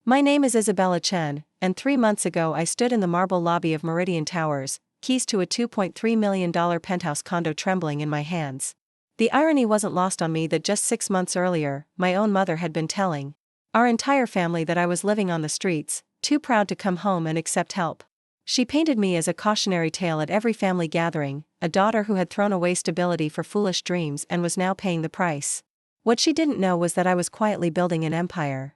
My name is Isabella Chen, and 3 months ago I stood in the marble lobby of Meridian Towers, keys to a $2.3 million penthouse condo trembling in my hands. The irony wasn't lost on me that just 6 months earlier, my own mother had been telling our entire family that I was living on the streets, too proud to come home and accept help. She painted me as a cautionary tale at every family gathering, a daughter who had thrown away stability for foolish dreams and was now paying the price. What she didn't know was that I was quietly building an empire.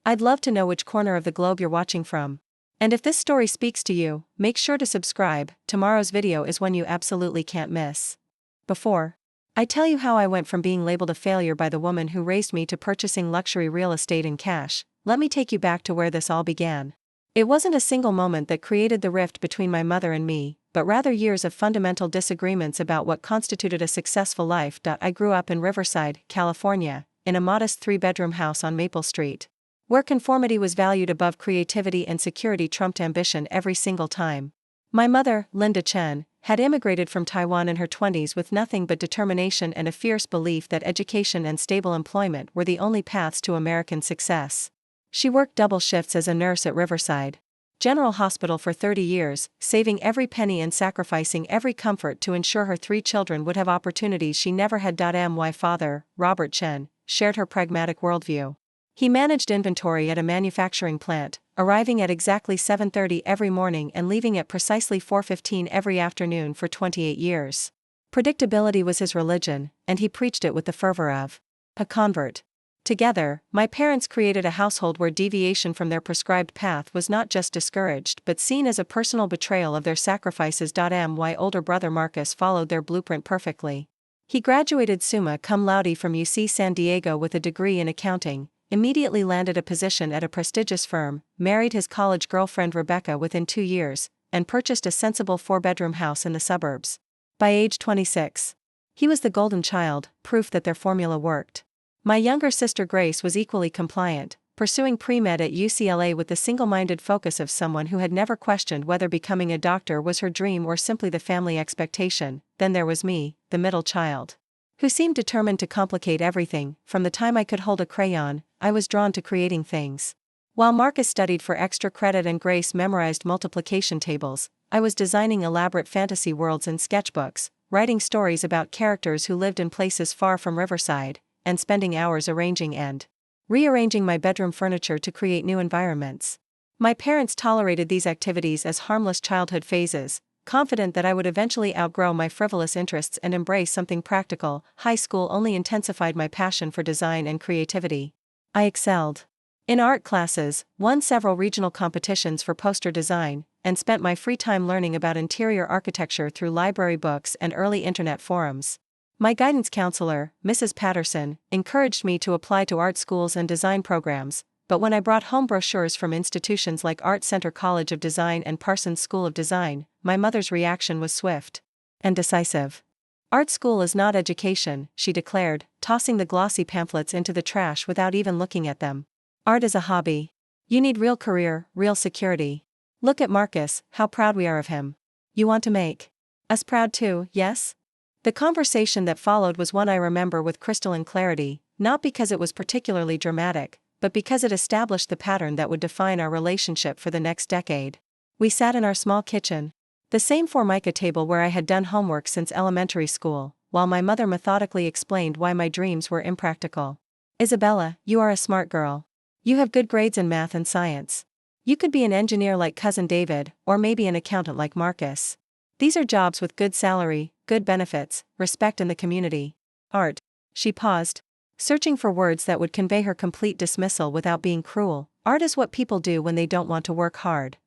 I'd love to know which corner of the globe you're watching from. And if this story speaks to you, make sure to subscribe. Tomorrow's video is one you absolutely can't miss. Before I tell you how I went from being labeled a failure by the woman who raised me to purchasing luxury real estate in cash, let me take you back to where this all began. It wasn't a single moment that created the rift between my mother and me, but rather years of fundamental disagreements about what constituted a successful life. I grew up in Riverside, California, in a modest 3-bedroom house on Maple Street, where conformity was valued above creativity and security trumped ambition every single time. My mother, Linda Chen, had immigrated from Taiwan in her 20s with nothing but determination and a fierce belief that education and stable employment were the only paths to American success. She worked double shifts as a nurse at Riverside General Hospital for 30 years, saving every penny and sacrificing every comfort to ensure her 3 children would have opportunities she never had. My father, Robert Chen, shared her pragmatic worldview. He managed inventory at a manufacturing plant, arriving at exactly 7:30 every morning and leaving at precisely 4:15 every afternoon for 28 years. Predictability was his religion, and he preached it with the fervor of a convert. Together, my parents created a household where deviation from their prescribed path was not just discouraged but seen as a personal betrayal of their sacrifices. My older brother Marcus followed their blueprint perfectly. He graduated summa cum laude from UC San Diego with a degree in accounting, immediately landed a position at a prestigious firm, married his college girlfriend Rebecca within 2 years, and purchased a sensible 4-bedroom house in the suburbs. By age 26, he was the golden child, proof that their formula worked. My younger sister Grace was equally compliant, pursuing pre-med at UCLA with the single-minded focus of someone who had never questioned whether becoming a doctor was her dream or simply the family expectation. Then there was me, the middle child, who seemed determined to complicate everything. From the time I could hold a crayon, I was drawn to creating things. While Marcus studied for extra credit and Grace memorized multiplication tables, I was designing elaborate fantasy worlds in sketchbooks, writing stories about characters who lived in places far from Riverside, and spending hours arranging and rearranging my bedroom furniture to create new environments. My parents tolerated these activities as harmless childhood phases, confident that I would eventually outgrow my frivolous interests and embrace something practical. High school only intensified my passion for design and creativity. I excelled in art classes, won several regional competitions for poster design, and spent my free time learning about interior architecture through library books and early internet forums. My guidance counselor, Mrs. Patterson, encouraged me to apply to art schools and design programs, but when I brought home brochures from institutions like Art Center College of Design and Parsons School of Design, my mother's reaction was swift and decisive. "Art school is not education," she declared, tossing the glossy pamphlets into the trash without even looking at them. "Art is a hobby. You need real career, real security. Look at Marcus, how proud we are of him. You want to make us proud too, yes?" The conversation that followed was one I remember with crystalline clarity, not because it was particularly dramatic, but because it established the pattern that would define our relationship for the next decade. We sat in our small kitchen, the same Formica table where I had done homework since elementary school, while my mother methodically explained why my dreams were impractical. "Isabella, you are a smart girl. You have good grades in math and science. You could be an engineer like Cousin David, or maybe an accountant like Marcus. These are jobs with good salary, good benefits, respect in the community. Art." She paused, searching for words that would convey her complete dismissal without being cruel. "Art is what people do when they don't want to work hard."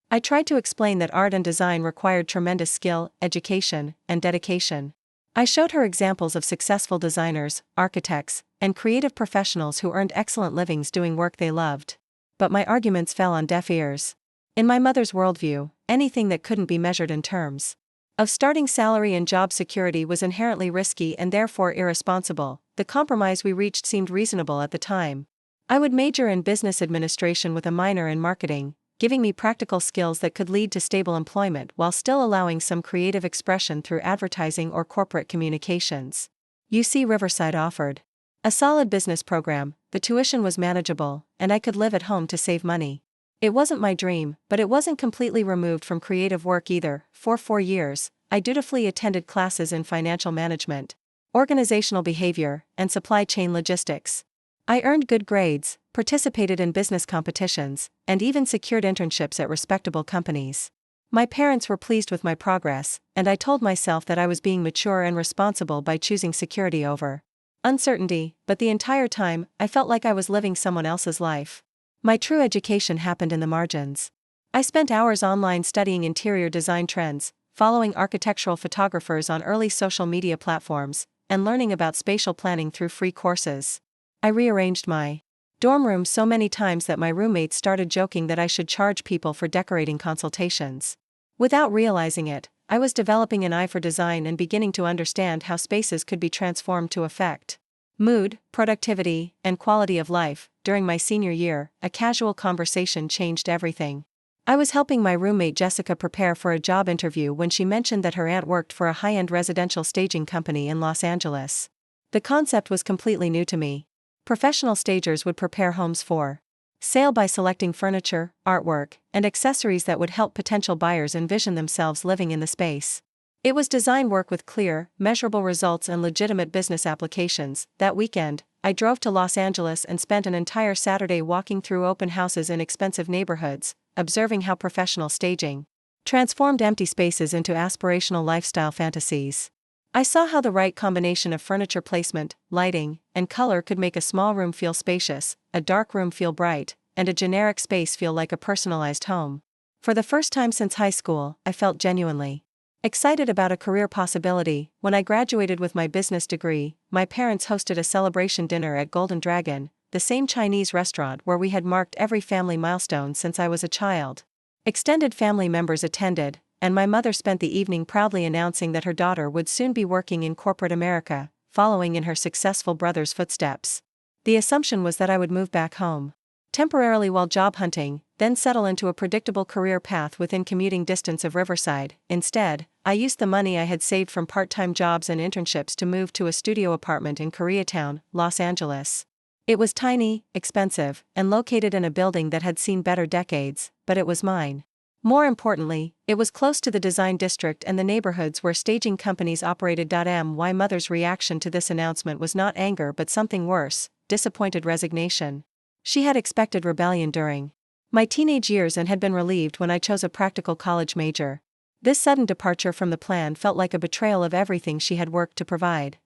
I tried to explain that art and design required tremendous skill, education, and dedication. I showed her examples of successful designers, architects, and creative professionals who earned excellent livings doing work they loved. But my arguments fell on deaf ears. In my mother's worldview, anything that couldn't be measured in terms of starting salary and job security was inherently risky and therefore irresponsible. The compromise we reached seemed reasonable at the time. I would major in business administration with a minor in marketing, giving me practical skills that could lead to stable employment while still allowing some creative expression through advertising or corporate communications. UC Riverside offered A solid business program, the tuition was manageable, and I could live at home to save money. It wasn't my dream, but it wasn't completely removed from creative work either. For 4 years, I dutifully attended classes in financial management, organizational behavior, and supply chain logistics. I earned good grades, participated in business competitions, and even secured internships at respectable companies. My parents were pleased with my progress, and I told myself that I was being mature and responsible by choosing security over uncertainty, but the entire time, I felt like I was living someone else's life. My true education happened in the margins. I spent hours online studying interior design trends, following architectural photographers on early social media platforms, and learning about spatial planning through free courses. I rearranged my dorm room so many times that my roommates started joking that I should charge people for decorating consultations. Without realizing it, I was developing an eye for design and beginning to understand how spaces could be transformed to affect mood, productivity, and quality of life. During my senior year, a casual conversation changed everything. I was helping my roommate Jessica prepare for a job interview when she mentioned that her aunt worked for a high-end residential staging company in Los Angeles. The concept was completely new to me. Professional stagers would prepare homes for sale by selecting furniture, artwork, and accessories that would help potential buyers envision themselves living in the space. It was design work with clear, measurable results and legitimate business applications. That weekend, I drove to Los Angeles and spent an entire Saturday walking through open houses in expensive neighborhoods, observing how professional staging transformed empty spaces into aspirational lifestyle fantasies. I saw how the right combination of furniture placement, lighting, and color could make a small room feel spacious, a dark room feel bright, and a generic space feel like a personalized home. For the first time since high school, I felt genuinely excited about a career possibility. When I graduated with my business degree, my parents hosted a celebration dinner at Golden Dragon, the same Chinese restaurant where we had marked every family milestone since I was a child. Extended family members attended, and my mother spent the evening proudly announcing that her daughter would soon be working in corporate America, following in her successful brother's footsteps. The assumption was that I would move back home temporarily while job hunting, then settle into a predictable career path within commuting distance of Riverside. Instead, I used the money I had saved from part-time jobs and internships to move to a studio apartment in Koreatown, Los Angeles. It was tiny, expensive, and located in a building that had seen better decades, but it was mine. More importantly, it was close to the design district and the neighborhoods where staging companies operated. My mother's reaction to this announcement was not anger but something worse, disappointed resignation. She had expected rebellion during my teenage years and had been relieved when I chose a practical college major. This sudden departure from the plan felt like a betrayal of everything she had worked to provide.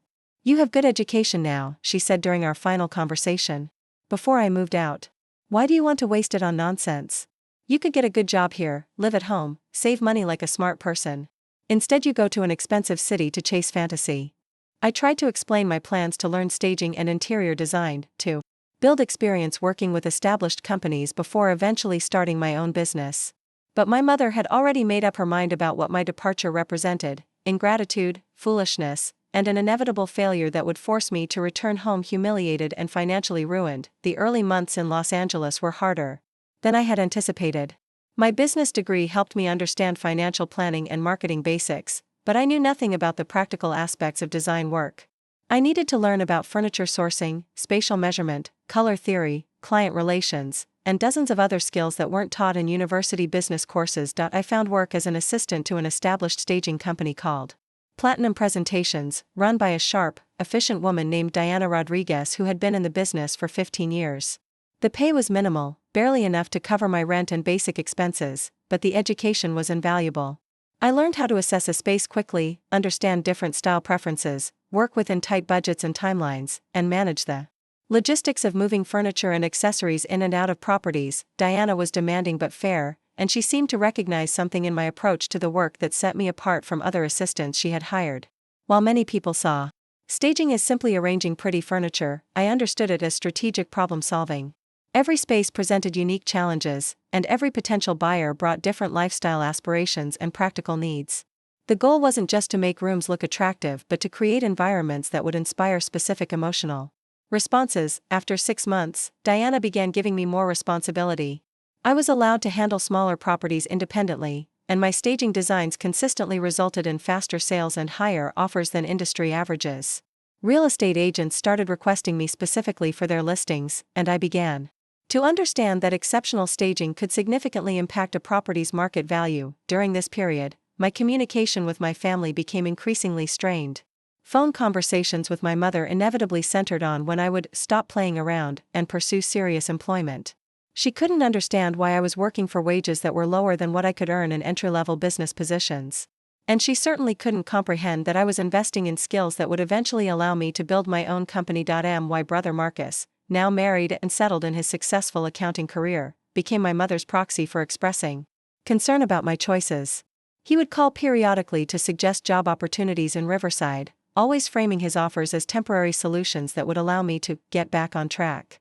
"You have good education now," she said during our final conversation. Before I moved out. "Why do you want to waste it on nonsense? You could get a good job here, live at home, save money like a smart person. Instead you go to an expensive city to chase fantasy." I tried to explain my plans to learn staging and interior design, to build experience working with established companies before eventually starting my own business. But my mother had already made up her mind about what my departure represented: ingratitude, foolishness, and an inevitable failure that would force me to return home humiliated and financially ruined. The early months in Los Angeles were harder than I had anticipated. My business degree helped me understand financial planning and marketing basics, but I knew nothing about the practical aspects of design work. I needed to learn about furniture sourcing, spatial measurement, color theory, client relations, and dozens of other skills that weren't taught in university business courses. I found work as an assistant to an established staging company called Platinum Presentations, run by a sharp, efficient woman named Diana Rodriguez who had been in the business for 15 years. The pay was minimal, barely enough to cover my rent and basic expenses, but the education was invaluable. I learned how to assess a space quickly, understand different style preferences, work within tight budgets and timelines, and manage the logistics of moving furniture and accessories in and out of properties. Diana was demanding but fair, and she seemed to recognize something in my approach to the work that set me apart from other assistants she had hired. While many people saw staging as simply arranging pretty furniture, I understood it as strategic problem solving. Every space presented unique challenges, and every potential buyer brought different lifestyle aspirations and practical needs. The goal wasn't just to make rooms look attractive but to create environments that would inspire specific emotional responses. After 6 months, Diana began giving me more responsibility. I was allowed to handle smaller properties independently, and my staging designs consistently resulted in faster sales and higher offers than industry averages. Real estate agents started requesting me specifically for their listings, and I began to understand that exceptional staging could significantly impact a property's market value. During this period, my communication with my family became increasingly strained. Phone conversations with my mother inevitably centered on when I would stop playing around and pursue serious employment. She couldn't understand why I was working for wages that were lower than what I could earn in entry-level business positions. And she certainly couldn't comprehend that I was investing in skills that would eventually allow me to build my own company. My brother Marcus, now married and settled in his successful accounting career, became my mother's proxy for expressing concern about my choices. He would call periodically to suggest job opportunities in Riverside, always framing his offers as temporary solutions that would allow me to get back on track.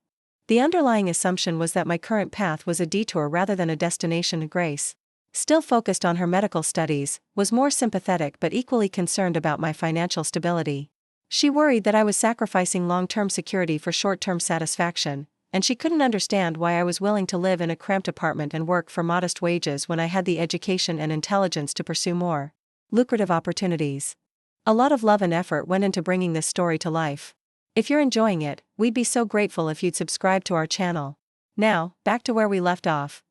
The underlying assumption was that my current path was a detour rather than a destination. Grace, still focused on her medical studies, was more sympathetic but equally concerned about my financial stability. She worried that I was sacrificing long-term security for short-term satisfaction, and she couldn't understand why I was willing to live in a cramped apartment and work for modest wages when I had the education and intelligence to pursue more lucrative opportunities. A lot of love and effort went into bringing this story to life. If you're enjoying it, we'd be so grateful if you'd subscribe to our channel. Now, back to where we left off.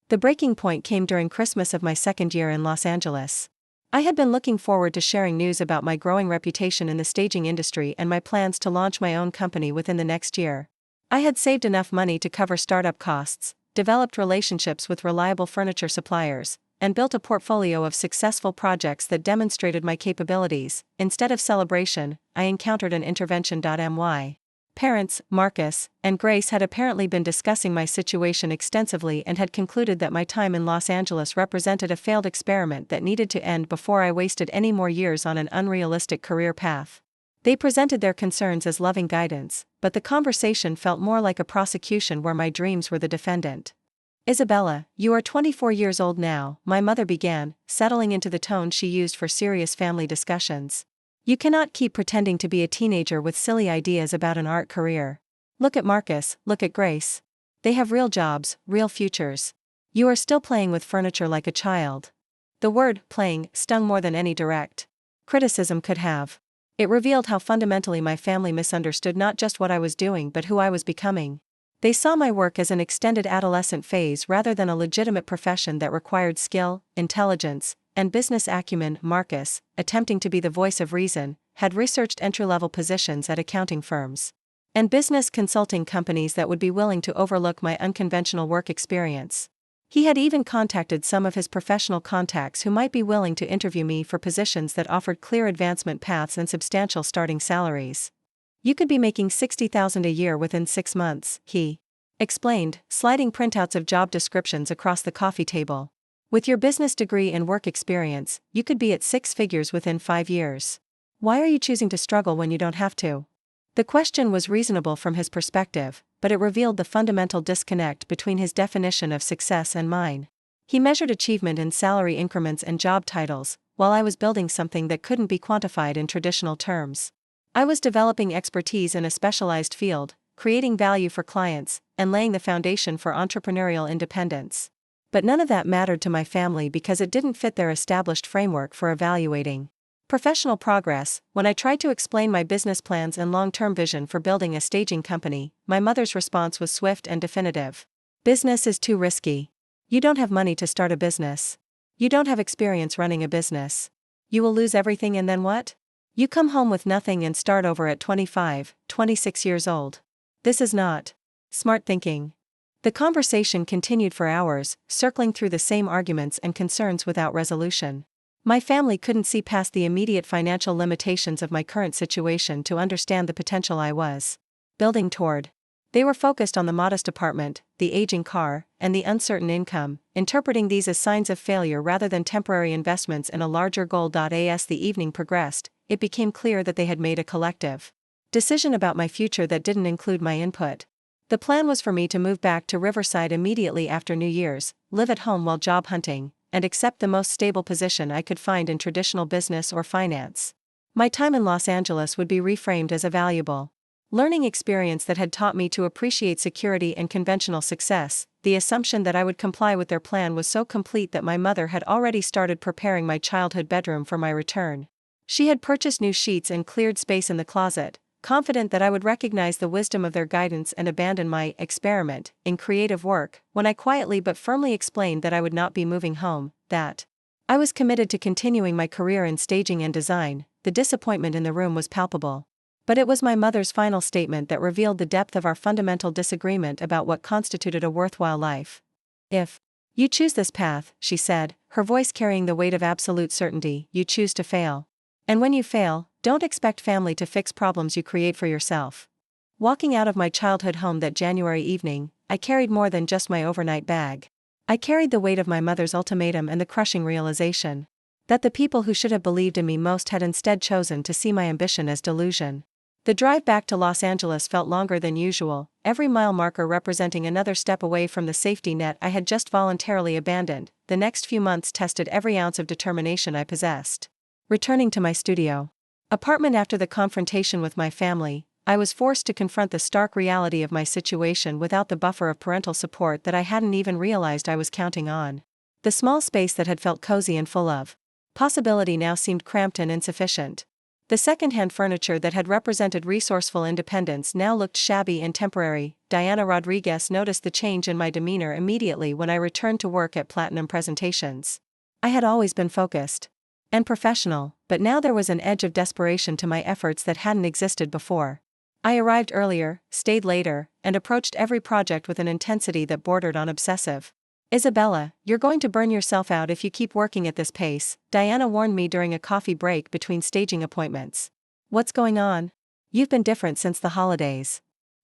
The breaking point came during Christmas of my second year in Los Angeles. I had been looking forward to sharing news about my growing reputation in the staging industry and my plans to launch my own company within the next year. I had saved enough money to cover startup costs, developed relationships with reliable furniture suppliers, and built a portfolio of successful projects that demonstrated my capabilities. Instead of celebration, I encountered an intervention. My parents, Marcus and Grace, had apparently been discussing my situation extensively and had concluded that my time in Los Angeles represented a failed experiment that needed to end before I wasted any more years on an unrealistic career path. They presented their concerns as loving guidance, but the conversation felt more like a prosecution where my dreams were the defendant. "Isabella, you are 24 years old now," my mother began, settling into the tone she used for serious family discussions. "You cannot keep pretending to be a teenager with silly ideas about an art career. Look at Marcus, look at Grace. They have real jobs, real futures. You are still playing with furniture like a child." The word "playing" stung more than any direct criticism could have. It revealed how fundamentally my family misunderstood not just what I was doing but who I was becoming. They saw my work as an extended adolescent phase rather than a legitimate profession that required skill, intelligence, and business acumen. Marcus, attempting to be the voice of reason, had researched entry-level positions at accounting firms and business consulting companies that would be willing to overlook my unconventional work experience. He had even contacted some of his professional contacts who might be willing to interview me for positions that offered clear advancement paths and substantial starting salaries. "You could be making $60,000 a year within 6 months, he explained, sliding printouts of job descriptions across the coffee table. "With your business degree and work experience, you could be at 6 figures within 5 years. Why are you choosing to struggle when you don't have to?" The question was reasonable from his perspective, but it revealed the fundamental disconnect between his definition of success and mine. He measured achievement in salary increments and job titles, while I was building something that couldn't be quantified in traditional terms. I was developing expertise in a specialized field, creating value for clients, and laying the foundation for entrepreneurial independence. But none of that mattered to my family because it didn't fit their established framework for evaluating professional progress. When I tried to explain my business plans and long-term vision for building a staging company, my mother's response was swift and definitive. "Business is too risky. You don't have money to start a business. You don't have experience running a business. You will lose everything and then what? You come home with nothing and start over at 25, 26 years old. This is not smart thinking." The conversation continued for hours, circling through the same arguments and concerns without resolution. My family couldn't see past the immediate financial limitations of my current situation to understand the potential I was building toward. They were focused on the modest apartment, the aging car, and the uncertain income, interpreting these as signs of failure rather than temporary investments in a larger goal. As the evening progressed, it became clear that they had made a collective decision about my future that didn't include my input. The plan was for me to move back to Riverside immediately after New Year's, live at home while job hunting, and accept the most stable position I could find in traditional business or finance. My time in Los Angeles would be reframed as a valuable learning experience that had taught me to appreciate security and conventional success. The assumption that I would comply with their plan was so complete that my mother had already started preparing my childhood bedroom for my return. She had purchased new sheets and cleared space in the closet, confident that I would recognize the wisdom of their guidance and abandon my experiment in creative work, when I quietly but firmly explained that I would not be moving home, that I was committed to continuing my career in staging and design. The disappointment in the room was palpable. But it was my mother's final statement that revealed the depth of our fundamental disagreement about what constituted a worthwhile life. If you choose this path, she said, her voice carrying the weight of absolute certainty, you choose to fail. And when you fail, don't expect family to fix problems you create for yourself. Walking out of my childhood home that January evening, I carried more than just my overnight bag. I carried the weight of my mother's ultimatum and the crushing realization that the people who should have believed in me most had instead chosen to see my ambition as delusion. The drive back to Los Angeles felt longer than usual, every mile marker representing another step away from the safety net I had just voluntarily abandoned. The next few months tested every ounce of determination I possessed. Returning to my studio apartment after the confrontation with my family, I was forced to confront the stark reality of my situation without the buffer of parental support that I hadn't even realized I was counting on. The small space that had felt cozy and full of possibility now seemed cramped and insufficient. The second-hand furniture that had represented resourceful independence now looked shabby and temporary. Diana Rodriguez noticed the change in my demeanor immediately when I returned to work at Platinum Presentations. I had always been focused and professional, but now there was an edge of desperation to my efforts that hadn't existed before. I arrived earlier, stayed later, and approached every project with an intensity that bordered on obsessive. Isabella, you're going to burn yourself out if you keep working at this pace, Diana warned me during a coffee break between staging appointments. What's going on? You've been different since the holidays.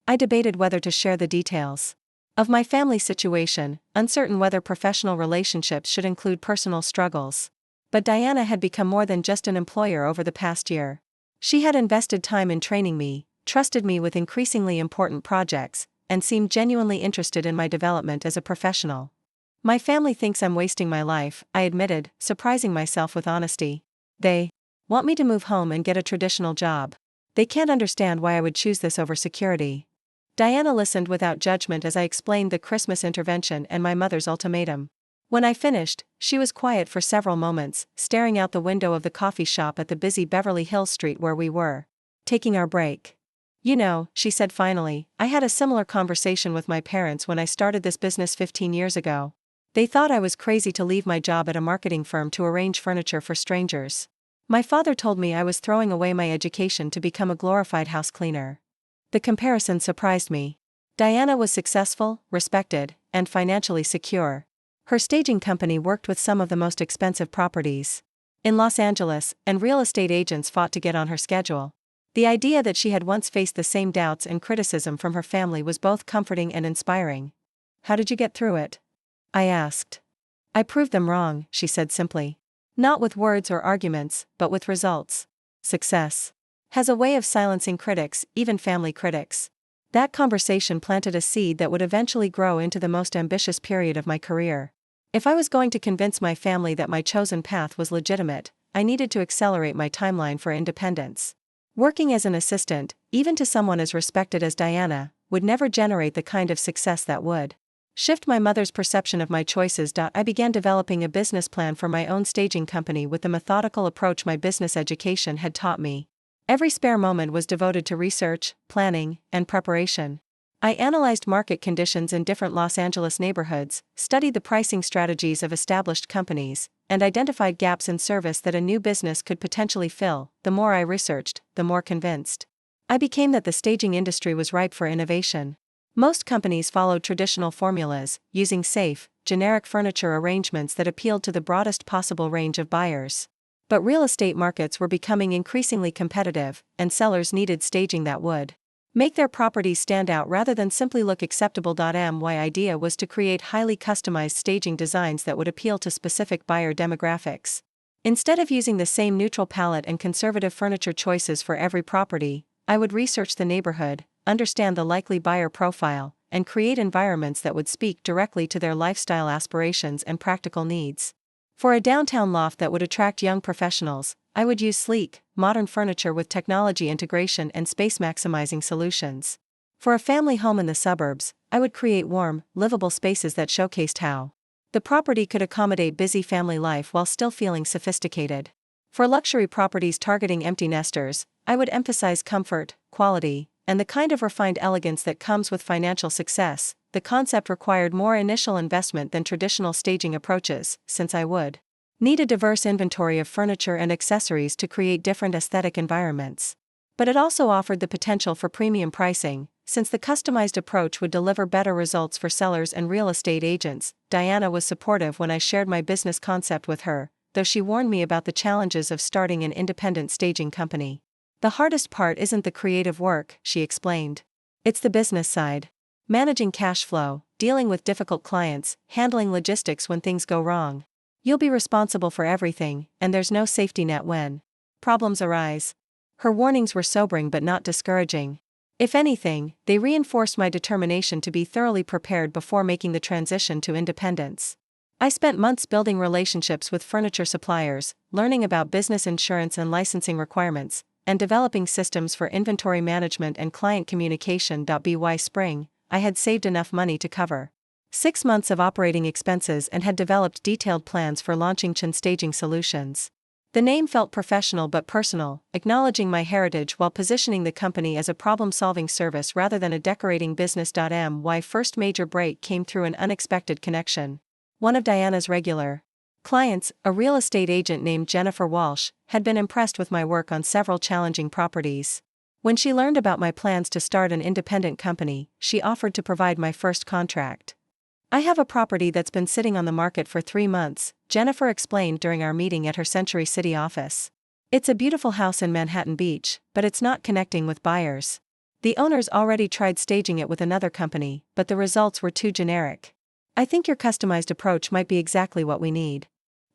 I debated whether to share the details of my family situation, uncertain whether professional relationships should include personal struggles. But Diana had become more than just an employer over the past year. She had invested time in training me, trusted me with increasingly important projects, and seemed genuinely interested in my development as a professional. My family thinks I'm wasting my life, I admitted, surprising myself with honesty. They want me to move home and get a traditional job. They can't understand why I would choose this over security. Diana listened without judgment as I explained the Christmas intervention and my mother's ultimatum. When I finished, she was quiet for several moments, staring out the window of the coffee shop at the busy Beverly Hills street where we were taking our break. You know, she said finally, I had a similar conversation with my parents when I started this business 15 years ago. They thought I was crazy to leave my job at a marketing firm to arrange furniture for strangers. My father told me I was throwing away my education to become a glorified house cleaner. The comparison surprised me. Diana was successful, respected, and financially secure. Her staging company worked with some of the most expensive properties in Los Angeles, and real estate agents fought to get on her schedule. The idea that she had once faced the same doubts and criticism from her family was both comforting and inspiring. How did you get through it? I asked. I proved them wrong, she said simply. Not with words or arguments, but with results. Success has a way of silencing critics, even family critics. That conversation planted a seed that would eventually grow into the most ambitious period of my career. If I was going to convince my family that my chosen path was legitimate, I needed to accelerate my timeline for independence. Working as an assistant, even to someone as respected as Diana, would never generate the kind of success that would shift my mother's perception of my choices. I began developing a business plan for my own staging company with the methodical approach my business education had taught me. Every spare moment was devoted to research, planning, and preparation. I analyzed market conditions in different Los Angeles neighborhoods, studied the pricing strategies of established companies, and identified gaps in service that a new business could potentially fill. The more I researched, the more convinced I became that the staging industry was ripe for innovation. Most companies followed traditional formulas, using safe, generic furniture arrangements that appealed to the broadest possible range of buyers. But real estate markets were becoming increasingly competitive, and sellers needed staging that would make their properties stand out rather than simply look acceptable. My idea was to create highly customized staging designs that would appeal to specific buyer demographics. Instead of using the same neutral palette and conservative furniture choices for every property, I would research the neighborhood, understand the likely buyer profile, and create environments that would speak directly to their lifestyle aspirations and practical needs. For a downtown loft that would attract young professionals, I would use sleek, modern furniture with technology integration and space-maximizing solutions. For a family home in the suburbs, I would create warm, livable spaces that showcased how the property could accommodate busy family life while still feeling sophisticated. For luxury properties targeting empty nesters, I would emphasize comfort, quality, and the kind of refined elegance that comes with financial success. The concept required more initial investment than traditional staging approaches, since I would need a diverse inventory of furniture and accessories to create different aesthetic environments. But it also offered the potential for premium pricing, since the customized approach would deliver better results for sellers and real estate agents. Diana was supportive when I shared my business concept with her, though she warned me about the challenges of starting an independent staging company. The hardest part isn't the creative work, she explained. It's the business side. Managing cash flow, dealing with difficult clients, handling logistics when things go wrong. You'll be responsible for everything, and there's no safety net when problems arise. Her warnings were sobering but not discouraging. If anything, they reinforced my determination to be thoroughly prepared before making the transition to independence. I spent months building relationships with furniture suppliers, learning about business insurance and licensing requirements, and developing systems for inventory management and client communication. By spring, I had saved enough money to cover 6 months of operating expenses and had developed detailed plans for launching Chen Staging Solutions. The name felt professional but personal, acknowledging my heritage while positioning the company as a problem-solving service rather than a decorating business. My first major break came through an unexpected connection. One of Diana's regular clients, a real estate agent named Jennifer Walsh, had been impressed with my work on several challenging properties. When she learned about my plans to start an independent company, she offered to provide my first contract. I have a property that's been sitting on the market for 3 months, Jennifer explained during our meeting at her Century City office. It's a beautiful house in Manhattan Beach, but it's not connecting with buyers. The owners already tried staging it with another company, but the results were too generic. I think your customized approach might be exactly what we need.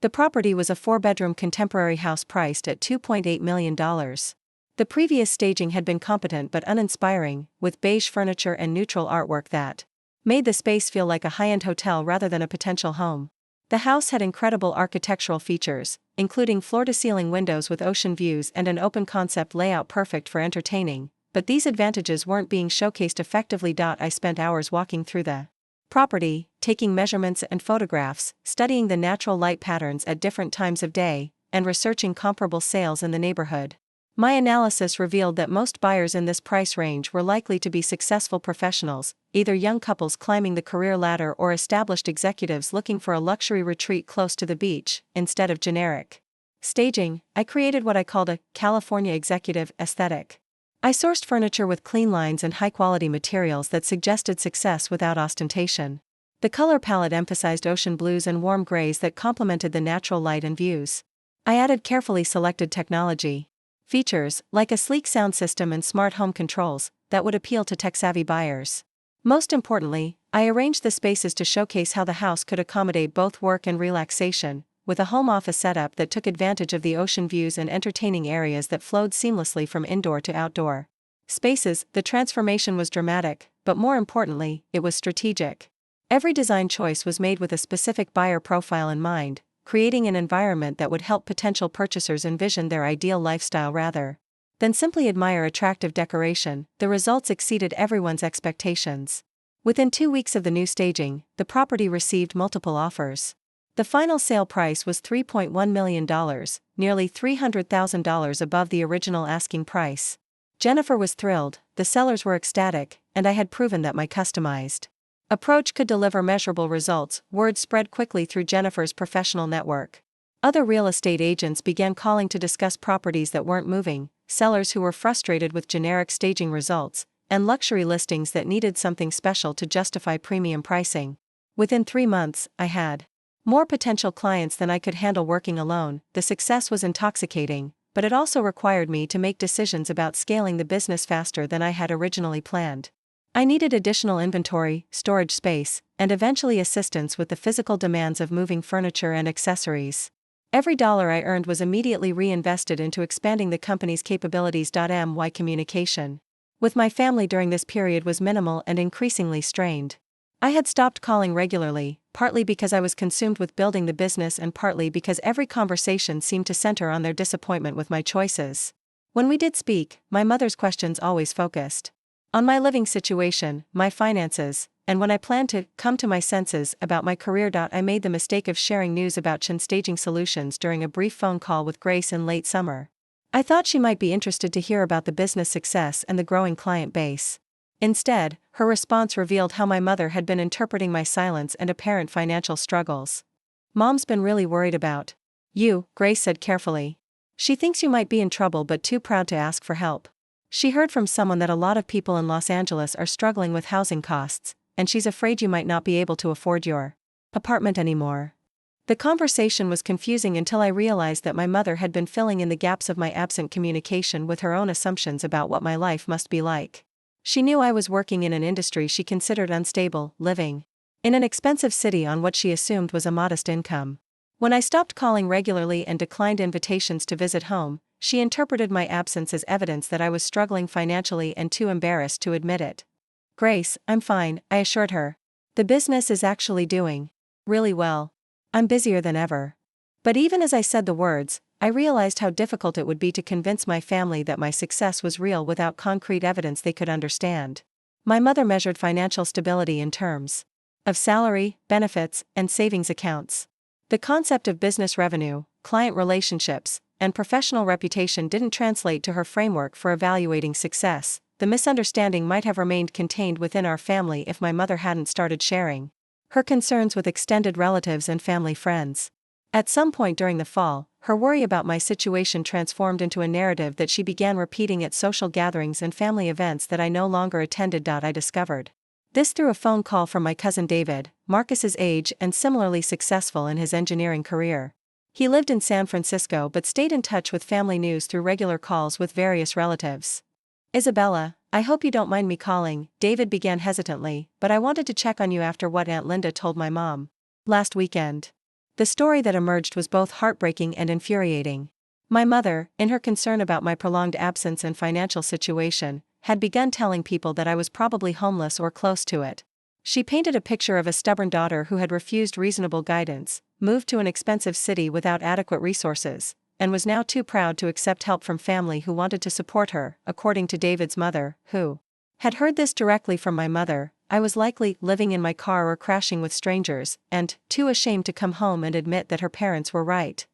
The property was a 4-bedroom contemporary house priced at $2.8 million. The previous staging had been competent but uninspiring, with beige furniture and neutral artwork that made the space feel like a high-end hotel rather than a potential home. The house had incredible architectural features, including floor-to-ceiling windows with ocean views and an open-concept layout perfect for entertaining, but these advantages weren't being showcased effectively. I spent hours walking through the property, taking measurements and photographs, studying the natural light patterns at different times of day, and researching comparable sales in the neighborhood. My analysis revealed that most buyers in this price range were likely to be successful professionals, either young couples climbing the career ladder or established executives looking for a luxury retreat close to the beach. Instead of generic staging, I created what I called a California executive aesthetic. I sourced furniture with clean lines and high-quality materials that suggested success without ostentation. The color palette emphasized ocean blues and warm grays that complemented the natural light and views. I added carefully selected technology features, like a sleek sound system and smart home controls, that would appeal to tech-savvy buyers. Most importantly, I arranged the spaces to showcase how the house could accommodate both work and relaxation, with a home office setup that took advantage of the ocean views and entertaining areas that flowed seamlessly from indoor to outdoor spaces. The transformation was dramatic, but more importantly, it was strategic. Every design choice was made with a specific buyer profile in mind, creating an environment that would help potential purchasers envision their ideal lifestyle rather than simply admire attractive decoration. The results exceeded everyone's expectations. Within 2 weeks of the new staging, the property received multiple offers. The final sale price was $3.1 million, nearly $300,000 above the original asking price. Jennifer was thrilled, the sellers were ecstatic, and I had proven that my customized approach could deliver measurable results. Word spread quickly through Jennifer's professional network. Other real estate agents began calling to discuss properties that weren't moving, sellers who were frustrated with generic staging results, and luxury listings that needed something special to justify premium pricing. Within 3 months, I had more potential clients than I could handle working alone. The success was intoxicating, but it also required me to make decisions about scaling the business faster than I had originally planned. I needed additional inventory, storage space, and eventually assistance with the physical demands of moving furniture and accessories. Every dollar I earned was immediately reinvested into expanding the company's capabilities. My communication with my family during this period was minimal and increasingly strained. I had stopped calling regularly, partly because I was consumed with building the business and partly because every conversation seemed to center on their disappointment with my choices. When we did speak, my mother's questions always focused on my living situation, my finances, and when I planned to come to my senses about my career. I made the mistake of sharing news about Chen Staging Solutions during a brief phone call with Grace in late summer. I thought she might be interested to hear about the business success and the growing client base. Instead, her response revealed how my mother had been interpreting my silence and apparent financial struggles. "Mom's been really worried about you," Grace said carefully. "She thinks you might be in trouble but too proud to ask for help. She heard from someone that a lot of people in Los Angeles are struggling with housing costs, and she's afraid you might not be able to afford your apartment anymore." The conversation was confusing until I realized that my mother had been filling in the gaps of my absent communication with her own assumptions about what my life must be like. She knew I was working in an industry she considered unstable, living in an expensive city on what she assumed was a modest income. When I stopped calling regularly and declined invitations to visit home, she interpreted my absence as evidence that I was struggling financially and too embarrassed to admit it. "Grace, I'm fine," I assured her. "The business is actually doing really well. I'm busier than ever." But even as I said the words, I realized how difficult it would be to convince my family that my success was real without concrete evidence they could understand. My mother measured financial stability in terms of salary, benefits, and savings accounts. The concept of business revenue, client relationships, and professional reputation didn't translate to her framework for evaluating success. The misunderstanding might have remained contained within our family if my mother hadn't started sharing her concerns with extended relatives and family friends. At some point during the fall, her worry about my situation transformed into a narrative that she began repeating at social gatherings and family events that I no longer attended. I discovered this through a phone call from my cousin David, Marcus's age and similarly successful in his engineering career. He lived in San Francisco but stayed in touch with family news through regular calls with various relatives. "Isabella, I hope you don't mind me calling," David began hesitantly, "but I wanted to check on you after what Aunt Linda told my mom last weekend." The story that emerged was both heartbreaking and infuriating. My mother, in her concern about my prolonged absence and financial situation, had begun telling people that I was probably homeless or close to it. She painted a picture of a stubborn daughter who had refused reasonable guidance, moved to an expensive city without adequate resources, and was now too proud to accept help from family who wanted to support her. According to David's mother, who had heard this directly from my mother, I was likely living in my car or crashing with strangers, and too ashamed to come home and admit that her parents were right.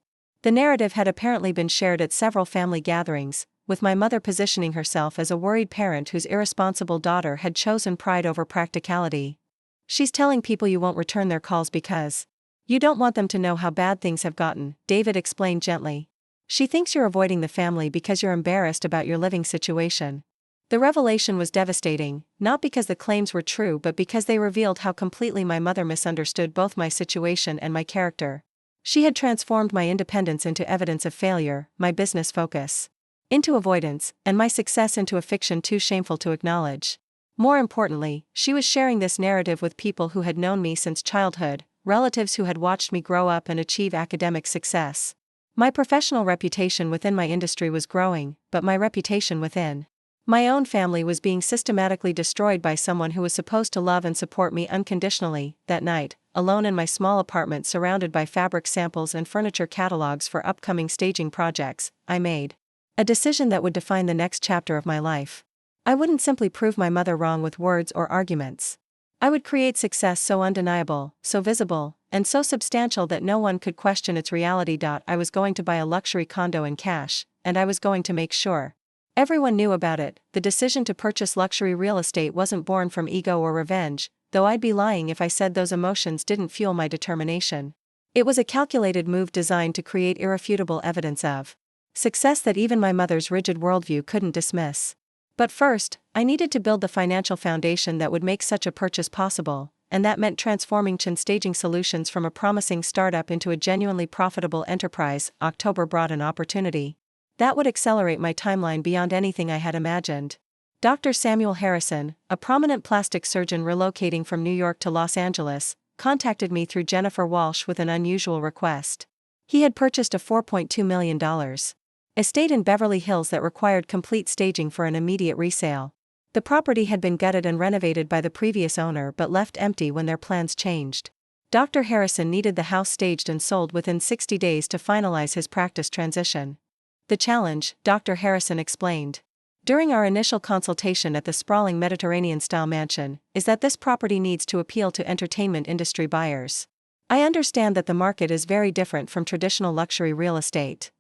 The narrative had apparently been shared at several family gatherings, with my mother positioning herself as a worried parent whose irresponsible daughter had chosen pride over practicality. "She's telling people you won't return their calls because you don't want them to know how bad things have gotten," David explained gently. "She thinks you're avoiding the family because you're embarrassed about your living situation." The revelation was devastating, not because the claims were true but because they revealed how completely my mother misunderstood both my situation and my character. She had transformed my independence into evidence of failure, my business focus into avoidance, and my success into a fiction too shameful to acknowledge. More importantly, she was sharing this narrative with people who had known me since childhood, relatives who had watched me grow up and achieve academic success. My professional reputation within my industry was growing, but my reputation within my own family was being systematically destroyed by someone who was supposed to love and support me unconditionally. That night, alone in my small apartment surrounded by fabric samples and furniture catalogs for upcoming staging projects, I made a decision that would define the next chapter of my life. I wouldn't simply prove my mother wrong with words or arguments. I would create success so undeniable, so visible, and so substantial that no one could question its reality. I was going to buy a luxury condo in cash, and I was going to make sure everyone knew about it. The decision to purchase luxury real estate wasn't born from ego or revenge, though I'd be lying if I said those emotions didn't fuel my determination. It was a calculated move designed to create irrefutable evidence of success that even my mother's rigid worldview couldn't dismiss. But first, I needed to build the financial foundation that would make such a purchase possible, and that meant transforming Chin Staging Solutions from a promising startup into a genuinely profitable enterprise. October brought an opportunity that would accelerate my timeline beyond anything I had imagined. Dr. Samuel Harrison, a prominent plastic surgeon relocating from New York to Los Angeles, contacted me through Jennifer Walsh with an unusual request. He had purchased a $4.2 million estate in Beverly Hills that required complete staging for an immediate resale. The property had been gutted and renovated by the previous owner but left empty when their plans changed. Dr. Harrison needed the house staged and sold within 60 days to finalize his practice transition. The challenge, Dr. Harrison explained during our initial consultation at the sprawling Mediterranean-style mansion, is that this property needs to appeal to entertainment industry buyers. I understand that the market is very different from traditional luxury real estate.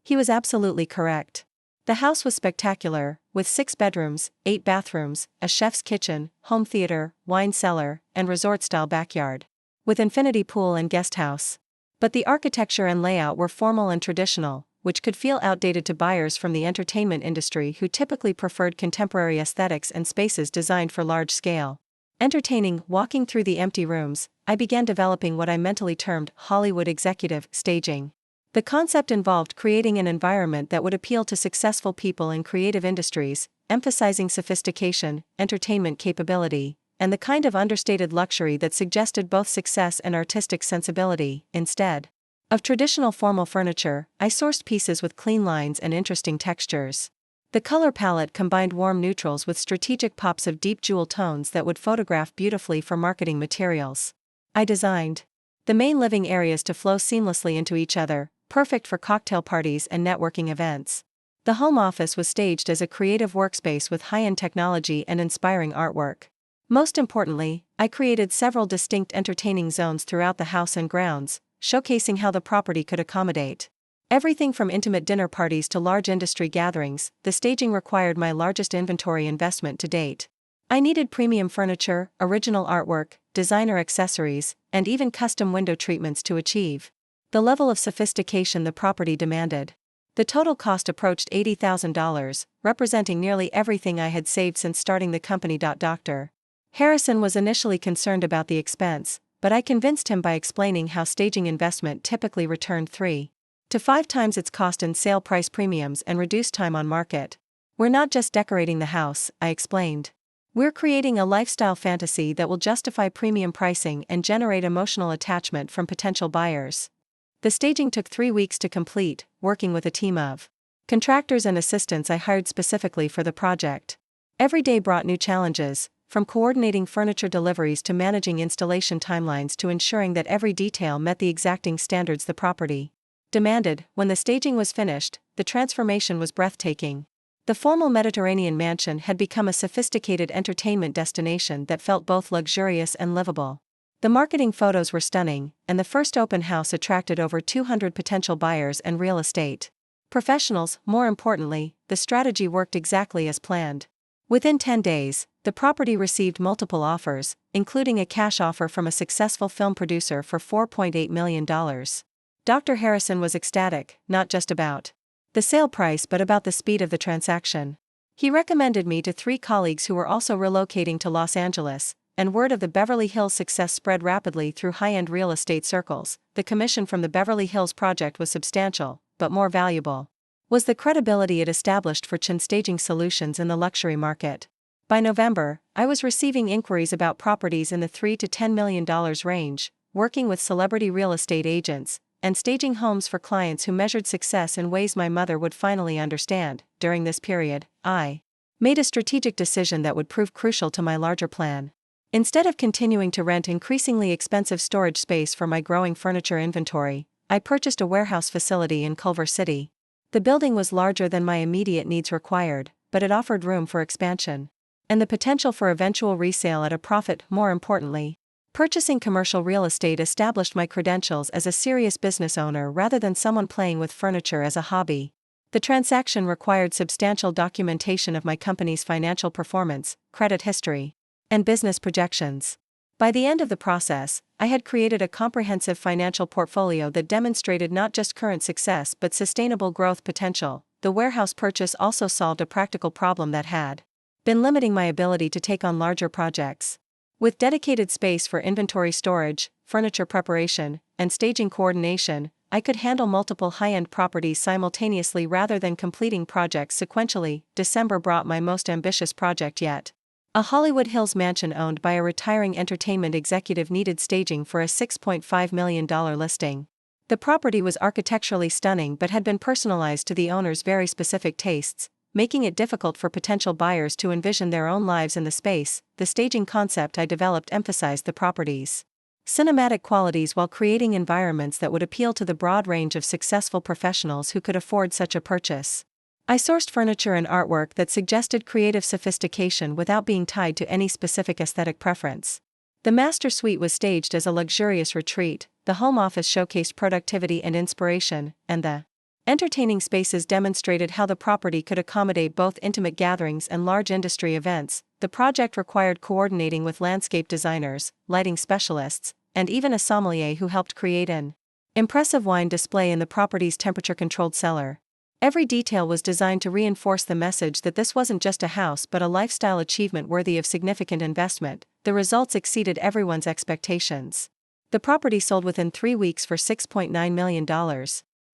He was absolutely correct. The house was spectacular, with 6 bedrooms, 8 bathrooms, a chef's kitchen, home theater, wine cellar, and resort-style backyard, with infinity pool and guest house. But the architecture and layout were formal and traditional, which could feel outdated to buyers from the entertainment industry who typically preferred contemporary aesthetics and spaces designed for large-scale entertaining. Walking through the empty rooms, I began developing what I mentally termed Hollywood executive staging. The concept involved creating an environment that would appeal to successful people in creative industries, emphasizing sophistication, entertainment capability, and the kind of understated luxury that suggested both success and artistic sensibility. Instead of traditional formal furniture, I sourced pieces with clean lines and interesting textures. The color palette combined warm neutrals with strategic pops of deep jewel tones that would photograph beautifully for marketing materials. I designed the main living areas to flow seamlessly into each other, perfect for cocktail parties and networking events. The home office was staged as a creative workspace with high-end technology and inspiring artwork. Most importantly, I created several distinct entertaining zones throughout the house and grounds, showcasing how the property could accommodate everything from intimate dinner parties to large industry gatherings. The staging required my largest inventory investment to date. I needed premium furniture, original artwork, designer accessories, and even custom window treatments to achieve the level of sophistication the property demanded. The total cost approached $80,000, representing nearly everything I had saved since starting the company. Dr. Harrison was initially concerned about the expense, but I convinced him by explaining how staging investment typically returned 3 to 5 times its cost in sale price premiums and reduced time on market. We're not just decorating the house, I explained. We're creating a lifestyle fantasy that will justify premium pricing and generate emotional attachment from potential buyers. The staging took 3 weeks to complete, working with a team of contractors and assistants I hired specifically for the project. Every day brought new challenges, from coordinating furniture deliveries to managing installation timelines to ensuring that every detail met the exacting standards the property demanded. When the staging was finished, the transformation was breathtaking. The formal Mediterranean mansion had become a sophisticated entertainment destination that felt both luxurious and livable. The marketing photos were stunning, and the first open house attracted over 200 potential buyers and real estate professionals. More importantly, the strategy worked exactly as planned. Within 10 days, the property received multiple offers, including a cash offer from a successful film producer for $4.8 million. Dr. Harrison was ecstatic, not just about the sale price but about the speed of the transaction. He recommended me to 3 colleagues who were also relocating to Los Angeles, and word of the Beverly Hills success spread rapidly through high-end real estate circles. The commission from the Beverly Hills project was substantial, but more valuable was the credibility it established for Chen Staging Solutions in the luxury market. By November, I was receiving inquiries about properties in the $3 to $10 million range, working with celebrity real estate agents, and staging homes for clients who measured success in ways my mother would finally understand. During this period, I made a strategic decision that would prove crucial to my larger plan. Instead of continuing to rent increasingly expensive storage space for my growing furniture inventory, I purchased a warehouse facility in Culver City. The building was larger than my immediate needs required, but it offered room for expansion and the potential for eventual resale at a profit. More importantly, purchasing commercial real estate established my credentials as a serious business owner rather than someone playing with furniture as a hobby. The transaction required substantial documentation of my company's financial performance, credit history, and business projections. By the end of the process, I had created a comprehensive financial portfolio that demonstrated not just current success but sustainable growth potential. The warehouse purchase also solved a practical problem that had been limiting my ability to take on larger projects. With dedicated space for inventory storage, furniture preparation, and staging coordination, I could handle multiple high-end properties simultaneously rather than completing projects sequentially. December brought my most ambitious project yet. A Hollywood Hills mansion owned by a retiring entertainment executive needed staging for a $6.5 million listing. The property was architecturally stunning but had been personalized to the owner's very specific tastes, making it difficult for potential buyers to envision their own lives in the space. The staging concept I developed emphasized the property's cinematic qualities while creating environments that would appeal to the broad range of successful professionals who could afford such a purchase. I sourced furniture and artwork that suggested creative sophistication without being tied to any specific aesthetic preference. The master suite was staged as a luxurious retreat, the home office showcased productivity and inspiration, and the Entertaining spaces demonstrated how the property could accommodate both intimate gatherings and large industry events. The project required coordinating with landscape designers, lighting specialists, and even a sommelier who helped create an impressive wine display in the property's temperature-controlled cellar. Every detail was designed to reinforce the message that this wasn't just a house but a lifestyle achievement worthy of significant investment. The results exceeded everyone's expectations. The property sold within 3 weeks for $6.9 million.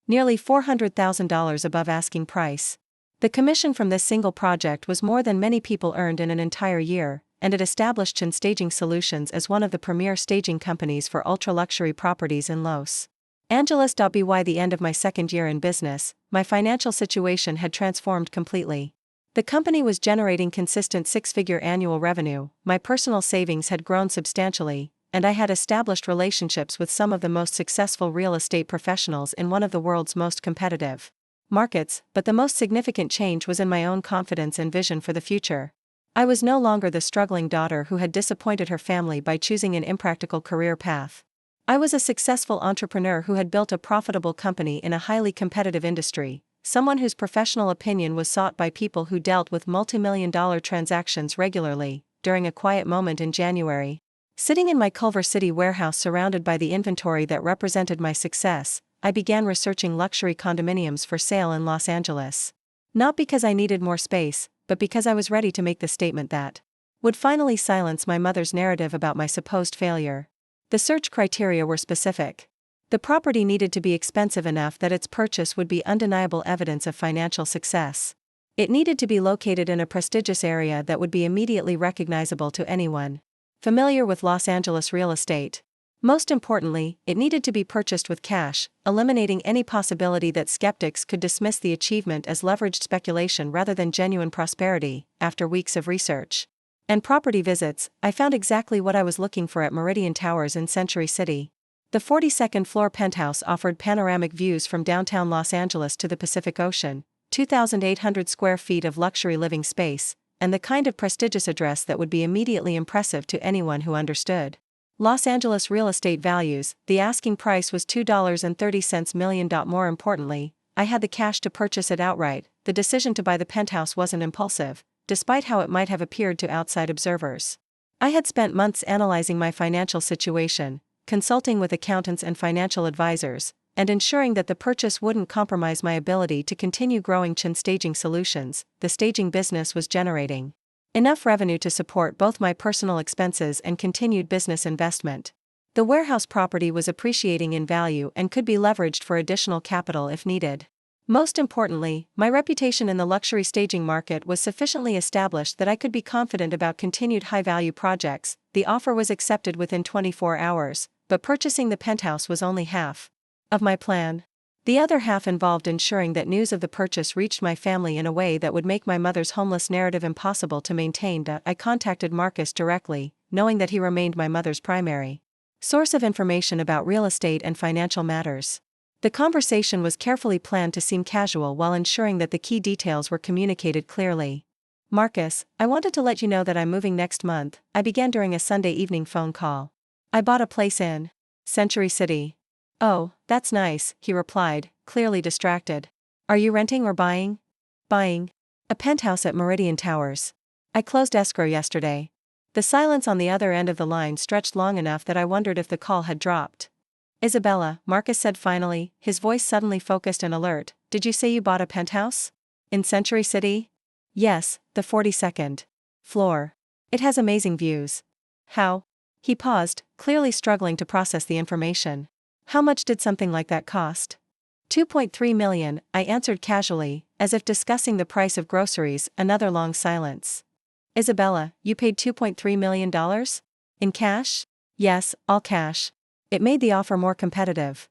Nearly $400,000 above asking price. The commission from this single project was more than many people earned in an entire year, and it established Chin Staging Solutions as one of the premier staging companies for ultra-luxury properties in Los Angeles. By the end of my second year in business, my financial situation had transformed completely. The company was generating consistent six-figure annual revenue, my personal savings had grown substantially, and I had established relationships with some of the most successful real estate professionals in one of the world's most competitive markets, but the most significant change was in my own confidence and vision for the future. I was no longer the struggling daughter who had disappointed her family by choosing an impractical career path. I was a successful entrepreneur who had built a profitable company in a highly competitive industry, someone whose professional opinion was sought by people who dealt with multi-million-dollar transactions regularly. During a quiet moment in January, sitting in my Culver City warehouse surrounded by the inventory that represented my success, I began researching luxury condominiums for sale in Los Angeles. Not because I needed more space, but because I was ready to make the statement that would finally silence my mother's narrative about my supposed failure. The search criteria were specific. The property needed to be expensive enough that its purchase would be undeniable evidence of financial success. It needed to be located in a prestigious area that would be immediately recognizable to anyone familiar with Los Angeles real estate. Most importantly, it needed to be purchased with cash, eliminating any possibility that skeptics could dismiss the achievement as leveraged speculation rather than genuine prosperity. After weeks of research and property visits, I found exactly what I was looking for at Meridian Towers in Century City. The 42nd floor penthouse offered panoramic views from downtown Los Angeles to the Pacific Ocean, 2,800 square feet of luxury living space, and the kind of prestigious address that would be immediately impressive to anyone who understood Los Angeles real estate values. The asking price was $2.30 million. More importantly, I had the cash to purchase it outright. The decision to buy the penthouse wasn't impulsive, despite how it might have appeared to outside observers. I had spent months analyzing my financial situation, consulting with accountants and financial advisors, and ensuring that the purchase wouldn't compromise my ability to continue growing Chin Staging Solutions. The staging business was generating enough revenue to support both my personal expenses and continued business investment. The warehouse property was appreciating in value and could be leveraged for additional capital if needed. Most importantly, my reputation in the luxury staging market was sufficiently established that I could be confident about continued high-value projects. The offer was accepted within 24 hours, but purchasing the penthouse was only half of my plan. The other half involved ensuring that news of the purchase reached my family in a way that would make my mother's homeless narrative impossible to maintain. I contacted Marcus directly, knowing that he remained my mother's primary source of information about real estate and financial matters. The conversation was carefully planned to seem casual while ensuring that the key details were communicated clearly. Marcus, I wanted to let you know that I'm moving next month, I began during a Sunday evening phone call. I bought a place in Century City. Oh, that's nice, he replied, clearly distracted. Are you renting or buying? Buying. A penthouse at Meridian Towers. I closed escrow yesterday. The silence on the other end of the line stretched long enough that I wondered if the call had dropped. Isabella, Marcus said finally, his voice suddenly focused and alert. Did you say you bought a penthouse? In Century City? Yes, the 42nd floor. It has amazing views. How? He paused, clearly struggling to process the information. How much did something like that cost? $2.3 million, I answered casually, as if discussing the price of groceries. Another long silence. Isabella, you paid $2.3 million? In cash? Yes, all cash. It made the offer more competitive.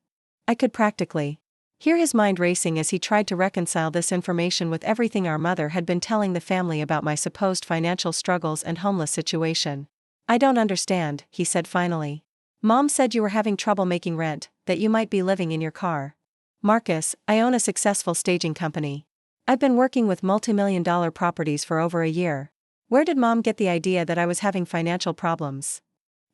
I could practically hear his mind racing as he tried to reconcile this information with everything our mother had been telling the family about my supposed financial struggles and homeless situation. I don't understand, he said finally. Mom said you were having trouble making rent, that you might be living in your car. Marcus, I own a successful staging company. I've been working with multi-million-dollar properties for over a year. Where did Mom get the idea that I was having financial problems?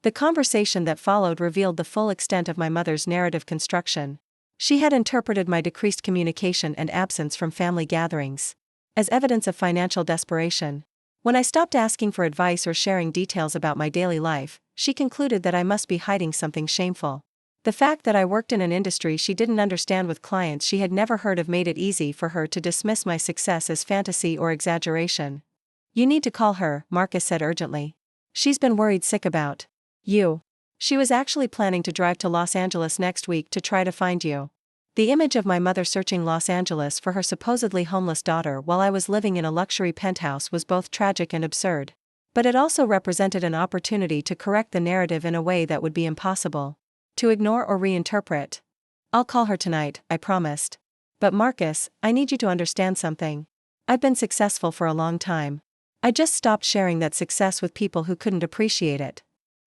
The conversation that followed revealed the full extent of my mother's narrative construction. She had interpreted my decreased communication and absence from family gatherings as evidence of financial desperation. When I stopped asking for advice or sharing details about my daily life, she concluded that I must be hiding something shameful. The fact that I worked in an industry she didn't understand with clients she had never heard of made it easy for her to dismiss my success as fantasy or exaggeration. "You need to call her," Marcus said urgently. "She's been worried sick about you. She was actually planning to drive to Los Angeles next week to try to find you." The image of my mother searching Los Angeles for her supposedly homeless daughter while I was living in a luxury penthouse was both tragic and absurd. But it also represented an opportunity to correct the narrative in a way that would be impossible to ignore or reinterpret. "I'll call her tonight," I promised. "But Marcus, I need you to understand something. I've been successful for a long time. I just stopped sharing that success with people who couldn't appreciate it."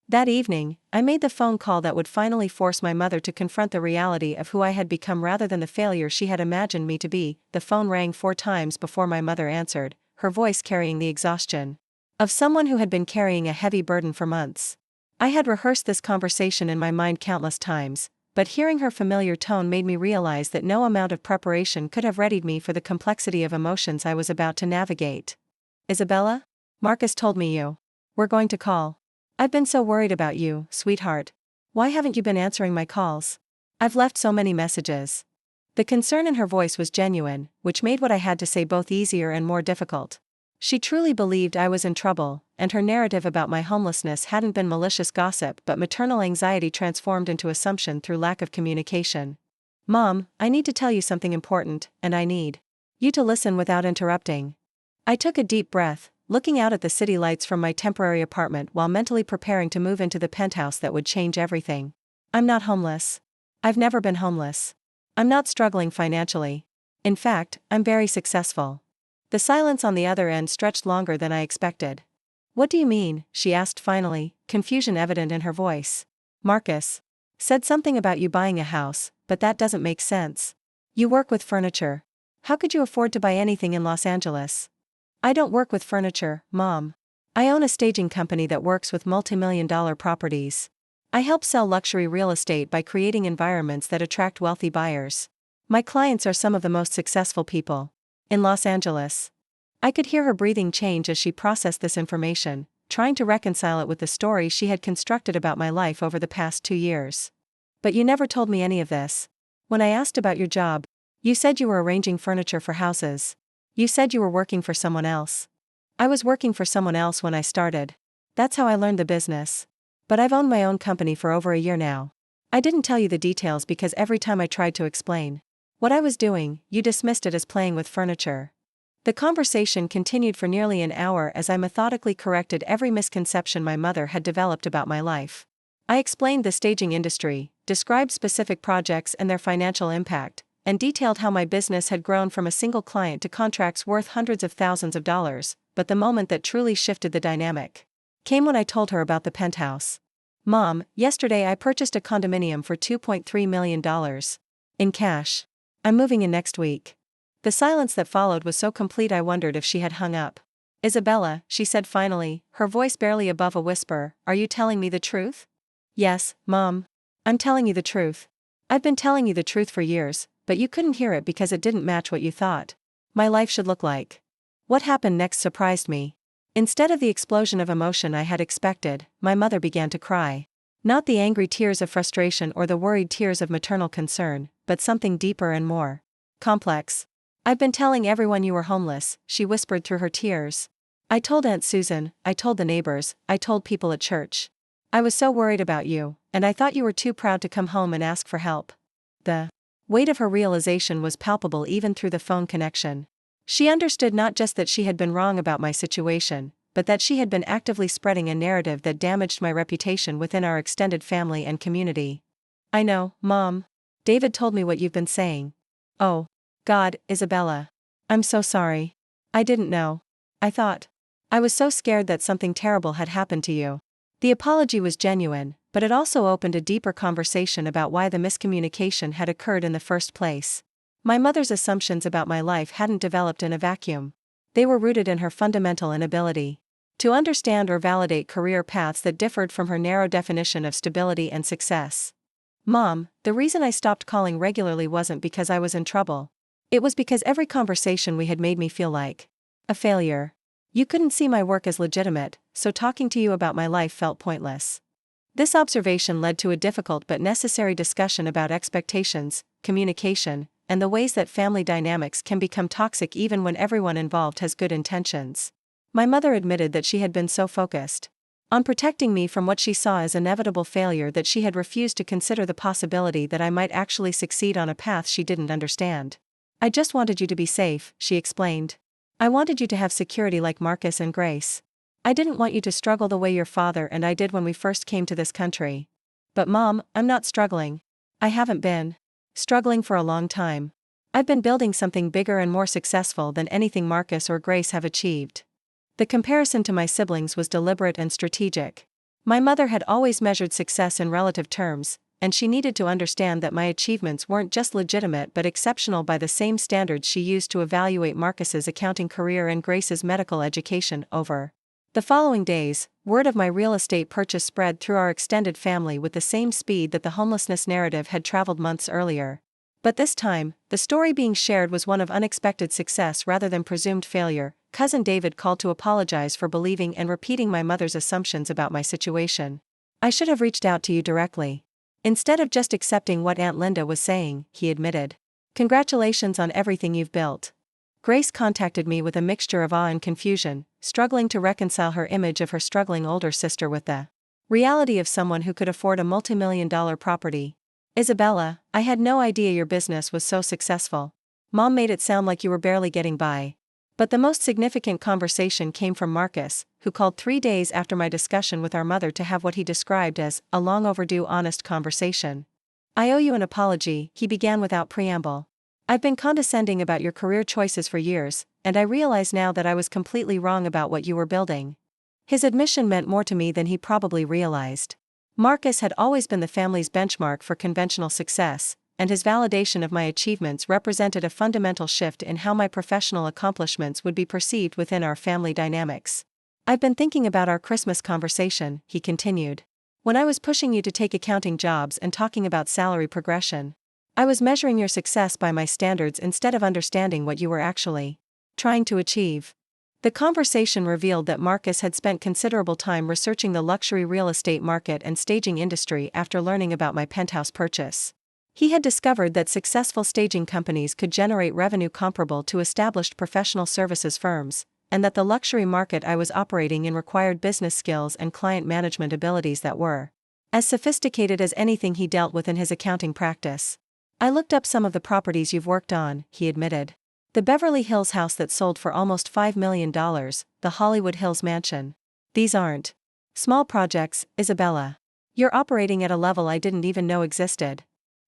That evening, I made the phone call that would finally force my mother to confront the reality of who I had become rather than the failure she had imagined me to be. The phone rang 4 times before my mother answered, her voice carrying the exhaustion of someone who had been carrying a heavy burden for months. I had rehearsed this conversation in my mind countless times, but hearing her familiar tone made me realize that no amount of preparation could have readied me for the complexity of emotions I was about to navigate. "Isabella? Marcus told me you were going to call. I've been so worried about you, sweetheart. Why haven't you been answering my calls? I've left so many messages." The concern in her voice was genuine, which made what I had to say both easier and more difficult. She truly believed I was in trouble, and her narrative about my homelessness hadn't been malicious gossip but maternal anxiety transformed into assumption through lack of communication. "Mom, I need to tell you something important, and I need you to listen without interrupting." I took a deep breath, looking out at the city lights from my temporary apartment while mentally preparing to move into the penthouse that would change everything. "I'm not homeless. I've never been homeless. I'm not struggling financially. In fact, I'm very successful." The silence on the other end stretched longer than I expected. "What do you mean?" she asked finally, confusion evident in her voice. "Marcus said something about you buying a house, but that doesn't make sense. You work with furniture. How could you afford to buy anything in Los Angeles?" "I don't work with furniture, Mom. I own a staging company that works with multi-million-dollar properties. I help sell luxury real estate by creating environments that attract wealthy buyers. My clients are some of the most successful people in Los Angeles." I could hear her breathing change as she processed this information, trying to reconcile it with the story she had constructed about my life over the past 2 years. "But you never told me any of this. When I asked about your job, you said you were arranging furniture for houses. You said you were working for someone else." "I was working for someone else when I started. That's how I learned the business. But I've owned my own company for over a year now. I didn't tell you the details because every time I tried to explain what I was doing, you dismissed it as playing with furniture." The conversation continued for nearly an hour as I methodically corrected every misconception my mother had developed about my life. I explained the staging industry, described specific projects and their financial impact, and detailed how my business had grown from a single client to contracts worth hundreds of thousands of dollars, but the moment that truly shifted the dynamic came when I told her about the penthouse. "Mom, yesterday I purchased a condominium for $2.3 million in cash. I'm moving in next week." The silence that followed was so complete I wondered if she had hung up. "Isabella," she said finally, her voice barely above a whisper, "are you telling me the truth?" "Yes, Mom. I'm telling you the truth. I've been telling you the truth for years, but you couldn't hear it because it didn't match what you thought my life should look like." What happened next surprised me. Instead of the explosion of emotion I had expected, my mother began to cry. Not the angry tears of frustration or the worried tears of maternal concern, but something deeper and more complex. "I've been telling everyone you were homeless," she whispered through her tears. "I told Aunt Susan, I told the neighbors, I told people at church. I was so worried about you, and I thought you were too proud to come home and ask for help." The weight of her realization was palpable even through the phone connection. She understood not just that she had been wrong about my situation, but that she had been actively spreading a narrative that damaged my reputation within our extended family and community. "I know, Mom. David told me what you've been saying." "Oh, God, Isabella. I'm so sorry. I didn't know. I was so scared that something terrible had happened to you." The apology was genuine, but it also opened a deeper conversation about why the miscommunication had occurred in the first place. My mother's assumptions about my life hadn't developed in a vacuum. They were rooted in her fundamental inability to understand or validate career paths that differed from her narrow definition of stability and success. Mom, the reason I stopped calling regularly wasn't because I was in trouble. It was because every conversation we had made me feel like a failure. You couldn't see my work as legitimate, so talking to you about my life felt pointless. This observation led to a difficult but necessary discussion about expectations, communication, and the ways that family dynamics can become toxic even when everyone involved has good intentions. My mother admitted that she had been so focused on protecting me from what she saw as inevitable failure that she had refused to consider the possibility that I might actually succeed on a path she didn't understand. I just wanted you to be safe, she explained. I wanted you to have security like Marcus and Grace. I didn't want you to struggle the way your father and I did when we first came to this country. But Mom, I'm not struggling. I haven't been struggling for a long time. I've been building something bigger and more successful than anything Marcus or Grace have achieved. The comparison to my siblings was deliberate and strategic. My mother had always measured success in relative terms, and she needed to understand that my achievements weren't just legitimate but exceptional by the same standards she used to evaluate Marcus's accounting career and Grace's medical education. Over the following days, word of my real estate purchase spread through our extended family with the same speed that the homelessness narrative had traveled months earlier. But this time, the story being shared was one of unexpected success rather than presumed failure. Cousin David called to apologize for believing and repeating my mother's assumptions about my situation. I should have reached out to you directly. Instead of just accepting what Aunt Linda was saying, he admitted. Congratulations on everything you've built. Grace contacted me with a mixture of awe and confusion, struggling to reconcile her image of her struggling older sister with the reality of someone who could afford a multi-million-dollar property. Isabella, I had no idea your business was so successful. Mom made it sound like you were barely getting by. But the most significant conversation came from Marcus, who called 3 days after my discussion with our mother to have what he described as a long overdue honest conversation. I owe you an apology, he began without preamble. I've been condescending about your career choices for years, and I realize now that I was completely wrong about what you were building. His admission meant more to me than he probably realized. Marcus had always been the family's benchmark for conventional success, and his validation of my achievements represented a fundamental shift in how my professional accomplishments would be perceived within our family dynamics. I've been thinking about our Christmas conversation, he continued. When I was pushing you to take accounting jobs and talking about salary progression, I was measuring your success by my standards instead of understanding what you were actually trying to achieve. The conversation revealed that Marcus had spent considerable time researching the luxury real estate market and staging industry after learning about my penthouse purchase. He had discovered that successful staging companies could generate revenue comparable to established professional services firms, and that the luxury market I was operating in required business skills and client management abilities that were as sophisticated as anything he dealt with in his accounting practice. I looked up some of the properties you've worked on, he admitted. The Beverly Hills house that sold for almost $5 million, the Hollywood Hills mansion. These aren't small projects, Isabella. You're operating at a level I didn't even know existed.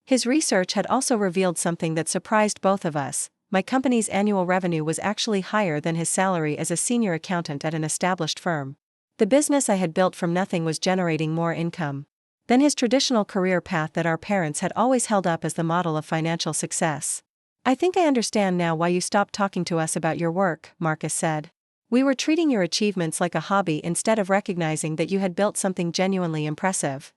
His research had also revealed something that surprised both of us. My company's annual revenue was actually higher than his salary as a senior accountant at an established firm. The business I had built from nothing was generating more income than his traditional career path that our parents had always held up as the model of financial success. I think I understand now why you stopped talking to us about your work, Marcus said. We were treating your achievements like a hobby instead of recognizing that you had built something genuinely impressive.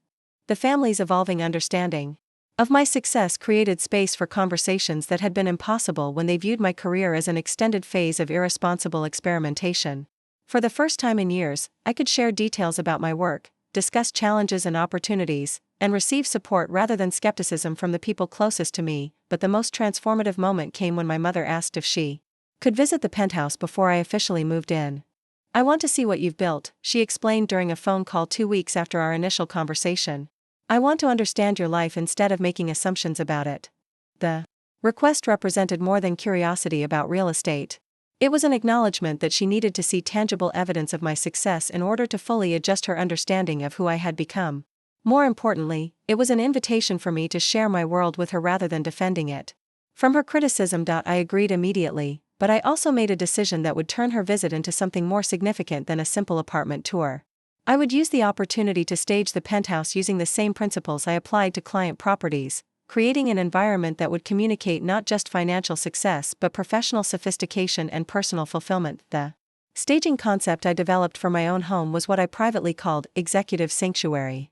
The family's evolving understanding of my success created space for conversations that had been impossible when they viewed my career as an extended phase of irresponsible experimentation. For the first time in years, I could share details about my work, discuss challenges and opportunities, and receive support rather than skepticism from the people closest to me. But the most transformative moment came when my mother asked if she could visit the penthouse before I officially moved in. I want to see what you've built, she explained during a phone call 2 weeks after our initial conversation. I want to understand your life instead of making assumptions about it. The request represented more than curiosity about real estate. It was an acknowledgement that she needed to see tangible evidence of my success in order to fully adjust her understanding of who I had become. More importantly, it was an invitation for me to share my world with her rather than defending it. From her criticism, I agreed immediately, but I also made a decision that would turn her visit into something more significant than a simple apartment tour. I would use the opportunity to stage the penthouse using the same principles I applied to client properties, creating an environment that would communicate not just financial success but professional sophistication and personal fulfillment. The staging concept I developed for my own home was what I privately called executive sanctuary.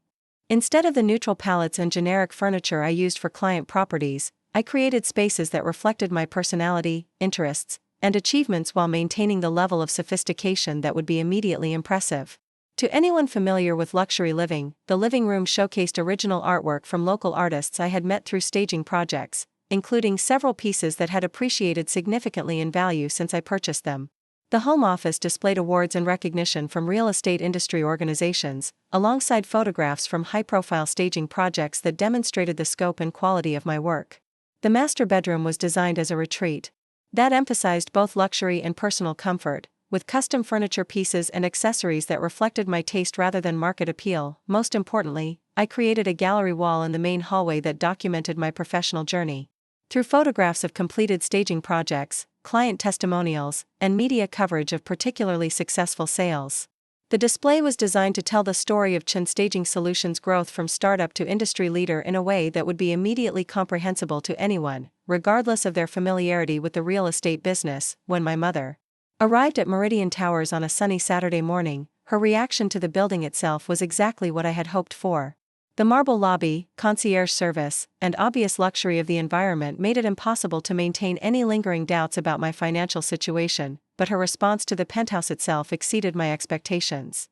Instead of the neutral palettes and generic furniture I used for client properties, I created spaces that reflected my personality, interests, and achievements while maintaining the level of sophistication that would be immediately impressive. To anyone familiar with luxury living, the living room showcased original artwork from local artists I had met through staging projects, including several pieces that had appreciated significantly in value since I purchased them. The home office displayed awards and recognition from real estate industry organizations, alongside photographs from high-profile staging projects that demonstrated the scope and quality of my work. The master bedroom was designed as a retreat that emphasized both luxury and personal comfort, with custom furniture pieces and accessories that reflected my taste rather than market appeal. Most importantly, I created a gallery wall in the main hallway that documented my professional journey. Through photographs of completed staging projects, client testimonials, and media coverage of particularly successful sales. The display was designed to tell the story of Chen Staging Solutions' growth from startup to industry leader in a way that would be immediately comprehensible to anyone, regardless of their familiarity with the real estate business. When my mother arrived at Meridian Towers on a sunny Saturday morning, her reaction to the building itself was exactly what I had hoped for. The marble lobby, concierge service, and obvious luxury of the environment made it impossible to maintain any lingering doubts about my financial situation, but her response to the penthouse itself exceeded my expectations.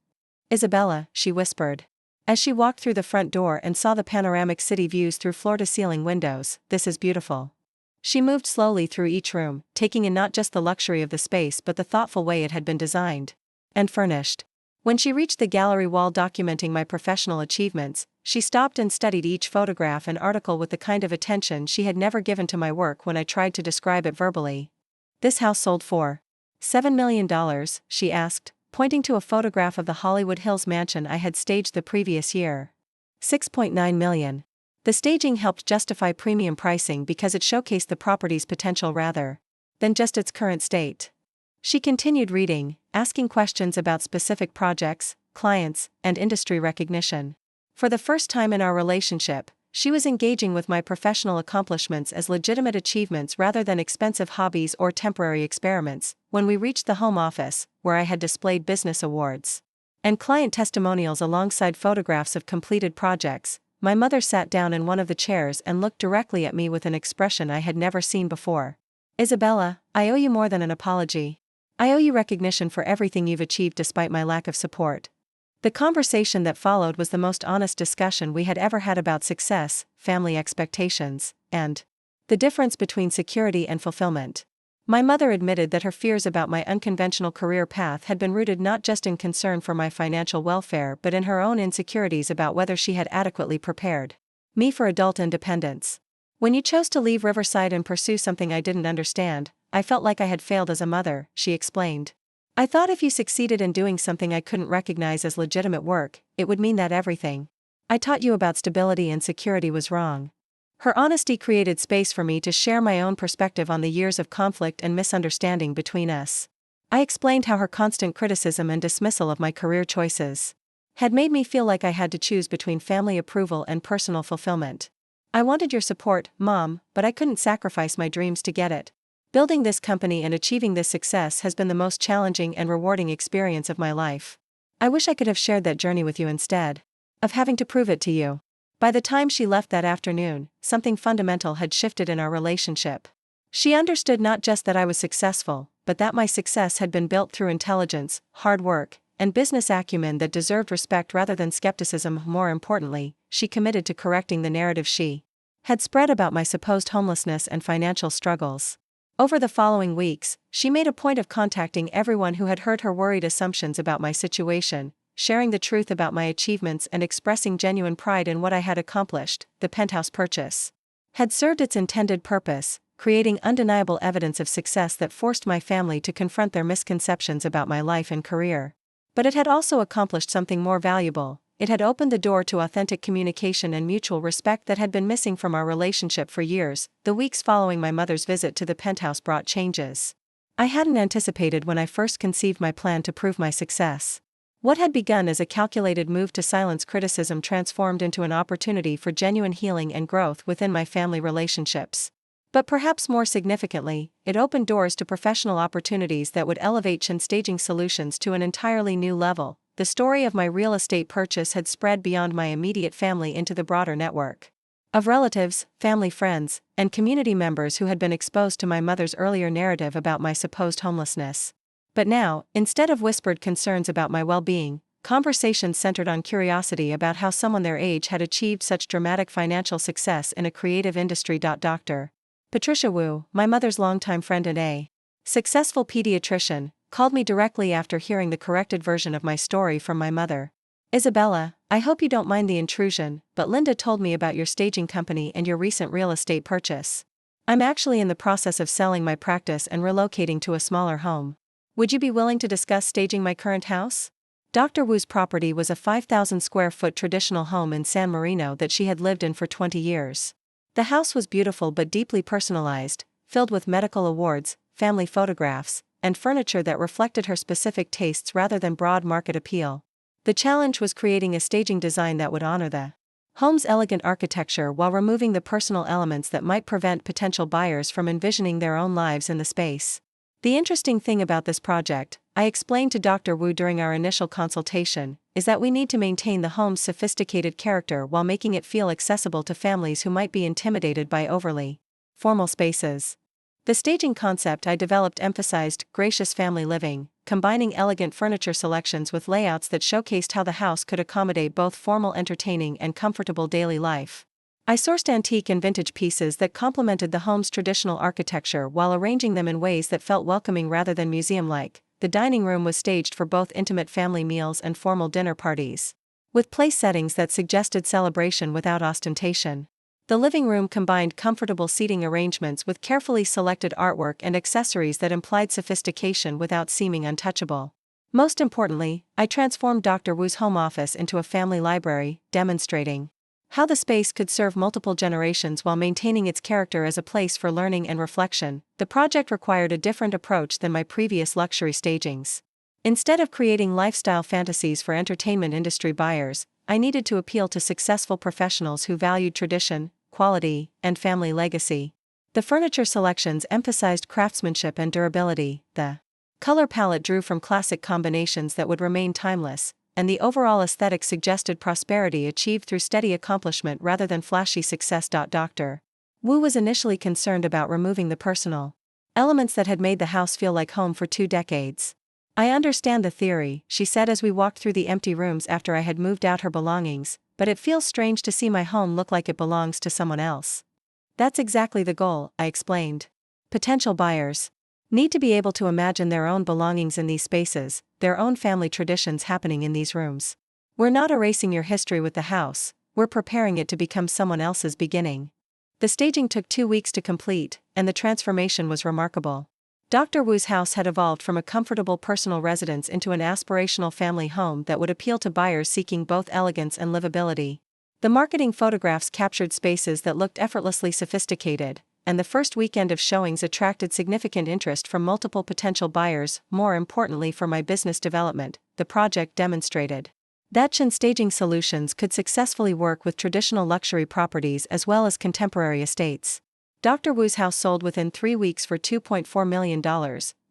"Isabella," she whispered, as she walked through the front door and saw the panoramic city views through floor-to-ceiling windows, "this is beautiful." She moved slowly through each room, taking in not just the luxury of the space but the thoughtful way it had been designed and furnished. When she reached the gallery wall documenting my professional achievements, she stopped and studied each photograph and article with the kind of attention she had never given to my work when I tried to describe it verbally. "This house sold for $7 million, she asked, pointing to a photograph of the Hollywood Hills mansion I had staged the previous year. $6.9 million. The staging helped justify premium pricing because it showcased the property's potential rather than just its current state. She continued reading, asking questions about specific projects, clients, and industry recognition. For the first time in our relationship, she was engaging with my professional accomplishments as legitimate achievements rather than expensive hobbies or temporary experiments. When we reached the home office, where I had displayed business awards and client testimonials alongside photographs of completed projects, my mother sat down in one of the chairs and looked directly at me with an expression I had never seen before. "Isabella, I owe you more than an apology. I owe you recognition for everything you've achieved despite my lack of support." The conversation that followed was the most honest discussion we had ever had about success, family expectations, and the difference between security and fulfillment. My mother admitted that her fears about my unconventional career path had been rooted not just in concern for my financial welfare but in her own insecurities about whether she had adequately prepared me for adult independence. "When you chose to leave Riverside and pursue something I didn't understand, I felt like I had failed as a mother," she explained. "I thought if you succeeded in doing something I couldn't recognize as legitimate work, it would mean that everything I taught you about stability and security was wrong." Her honesty created space for me to share my own perspective on the years of conflict and misunderstanding between us. I explained how her constant criticism and dismissal of my career choices had made me feel like I had to choose between family approval and personal fulfillment. "I wanted your support, Mom, but I couldn't sacrifice my dreams to get it. Building this company and achieving this success has been the most challenging and rewarding experience of my life. I wish I could have shared that journey with you instead of having to prove it to you." By the time she left that afternoon, something fundamental had shifted in our relationship. She understood not just that I was successful, but that my success had been built through intelligence, hard work, and business acumen that deserved respect rather than skepticism. More importantly, she committed to correcting the narrative she had spread about my supposed homelessness and financial struggles. Over the following weeks, she made a point of contacting everyone who had heard her worried assumptions about my situation, sharing the truth about my achievements and expressing genuine pride in what I had accomplished. The penthouse purchase had served its intended purpose, creating undeniable evidence of success that forced my family to confront their misconceptions about my life and career. But it had also accomplished something more valuable. It had opened the door to authentic communication and mutual respect that had been missing from our relationship for years. The weeks following my mother's visit to the penthouse brought changes I hadn't anticipated when I first conceived my plan to prove my success. What had begun as a calculated move to silence criticism transformed into an opportunity for genuine healing and growth within my family relationships. But perhaps more significantly, it opened doors to professional opportunities that would elevate Chen Staging Solutions to an entirely new level. the story of my real estate purchase had spread beyond my immediate family into the broader network of relatives, family friends, and community members who had been exposed to my mother's earlier narrative about my supposed homelessness. But now, instead of whispered concerns about my well-being, conversations centered on curiosity about how someone their age had achieved such dramatic financial success in a creative industry. Dr. Patricia Wu, my mother's longtime friend and a successful pediatrician, called me directly after hearing the corrected version of my story from my mother. "Isabella, I hope you don't mind the intrusion, but Linda told me about your staging company and your recent real estate purchase. I'm actually in the process of selling my practice and relocating to a smaller home. Would you be willing to discuss staging my current house?" Dr. Wu's property was a 5,000 square foot traditional home in San Marino that she had lived in for 20 years. The house was beautiful but deeply personalized, filled with medical awards, family photographs, and furniture that reflected her specific tastes rather than broad market appeal. The challenge was creating a staging design that would honor the home's elegant architecture while removing the personal elements that might prevent potential buyers from envisioning their own lives in the space. The interesting thing about this project, I explained to Dr. Wu during our initial consultation, is that we need to maintain the home's sophisticated character while making it feel accessible to families who might be intimidated by overly formal spaces. The staging concept I developed emphasized gracious family living, combining elegant furniture selections with layouts that showcased how the house could accommodate both formal entertaining and comfortable daily life. I sourced antique and vintage pieces that complemented the home's traditional architecture while arranging them in ways that felt welcoming rather than museum-like. The dining room was staged for both intimate family meals and formal dinner parties, with place settings that suggested celebration without ostentation. The living room combined comfortable seating arrangements with carefully selected artwork and accessories that implied sophistication without seeming untouchable. Most importantly, I transformed Dr. Wu's home office into a family library, demonstrating how the space could serve multiple generations while maintaining its character as a place for learning and reflection. The project required a different approach than my previous luxury stagings. Instead of creating lifestyle fantasies for entertainment industry buyers, I needed to appeal to successful professionals who valued tradition, quality, and family legacy. The furniture selections emphasized craftsmanship and durability, the color palette drew from classic combinations that would remain timeless, and the overall aesthetic suggested prosperity achieved through steady accomplishment rather than flashy success. Dr. Wu was initially concerned about removing the personal elements that had made the house feel like home for 2 decades. "I understand the theory," she said as we walked through the empty rooms after I had moved out her belongings, "but it feels strange to see my home look like it belongs to someone else." "That's exactly the goal," I explained. "Potential buyers need to be able to imagine their own belongings in these spaces, their own family traditions happening in these rooms. We're not erasing your history with the house, we're preparing it to become someone else's beginning." The staging took 2 weeks to complete, and the transformation was remarkable. Dr. Wu's house had evolved from a comfortable personal residence into an aspirational family home that would appeal to buyers seeking both elegance and livability. The marketing photographs captured spaces that looked effortlessly sophisticated, and the first weekend of showings attracted significant interest from multiple potential buyers. More importantly for my business development, the project demonstrated that Chen Staging Solutions could successfully work with traditional luxury properties as well as contemporary estates. Dr. Wu's house sold within 3 weeks for $2.4 million,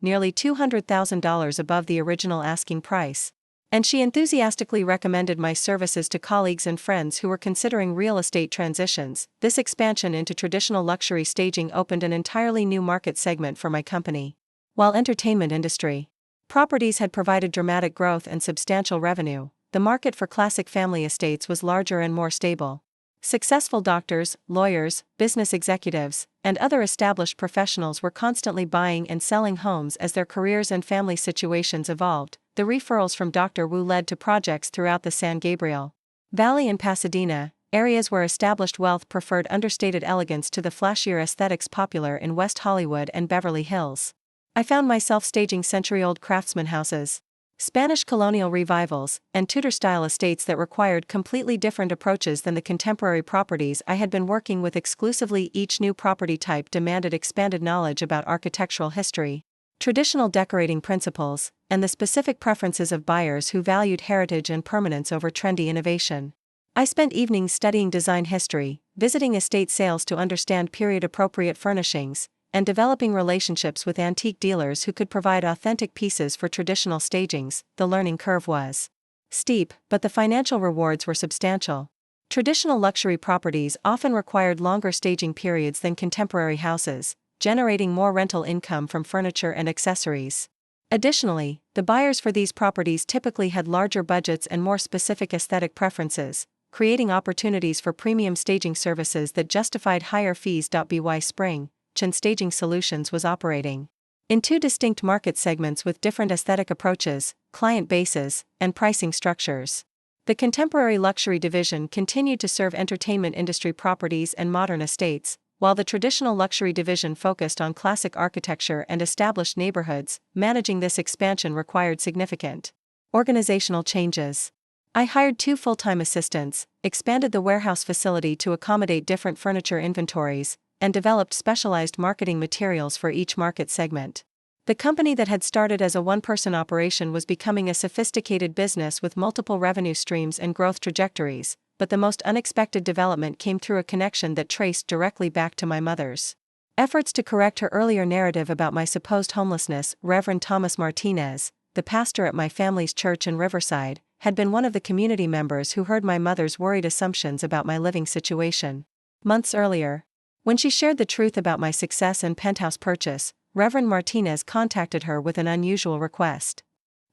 nearly $200,000 above the original asking price. And she enthusiastically recommended my services to colleagues and friends who were considering real estate transitions. This expansion into traditional luxury staging opened an entirely new market segment for my company. While entertainment industry properties had provided dramatic growth and substantial revenue, the market for classic family estates was larger and more stable. Successful doctors, lawyers, business executives, and other established professionals were constantly buying and selling homes as their careers and family situations evolved. The referrals from Dr. Wu led to projects throughout the San Gabriel Valley and Pasadena, areas where established wealth preferred understated elegance to the flashier aesthetics popular in West Hollywood and Beverly Hills. I found myself staging century-old craftsman houses, Spanish colonial revivals, and Tudor-style estates that required completely different approaches than the contemporary properties I had been working with exclusively. Each new property type demanded expanded knowledge about architectural history, traditional decorating principles, and the specific preferences of buyers who valued heritage and permanence over trendy innovation. I spent evenings studying design history, visiting estate sales to understand period-appropriate furnishings, and developing relationships with antique dealers who could provide authentic pieces for traditional stagings. The learning curve was Steep, but the financial rewards were substantial. Traditional luxury properties often required longer staging periods than contemporary houses, generating more rental income from furniture and accessories. Additionally, the buyers for these properties typically had larger budgets and more specific aesthetic preferences, creating opportunities for premium staging services that justified higher fees. By spring, Chen Staging Solutions was operating in two distinct market segments with different aesthetic approaches, client bases, and pricing structures. The contemporary luxury division continued to serve entertainment industry properties and modern estates, while the traditional luxury division focused on classic architecture and established neighborhoods. Managing this expansion required significant organizational changes. I hired 2 full-time assistants, expanded the warehouse facility to accommodate different furniture inventories, and developed specialized marketing materials for each market segment. The company that had started as a one-person operation was becoming a sophisticated business with multiple revenue streams and growth trajectories, but the most unexpected development came through a connection that traced directly back to my mother's efforts to correct her earlier narrative about my supposed homelessness. Reverend Thomas Martinez, the pastor at my family's church in Riverside, had been one of the community members who heard my mother's worried assumptions about my living situation. Months earlier, when she shared the truth about my success and penthouse purchase, Reverend Martinez contacted her with an unusual request.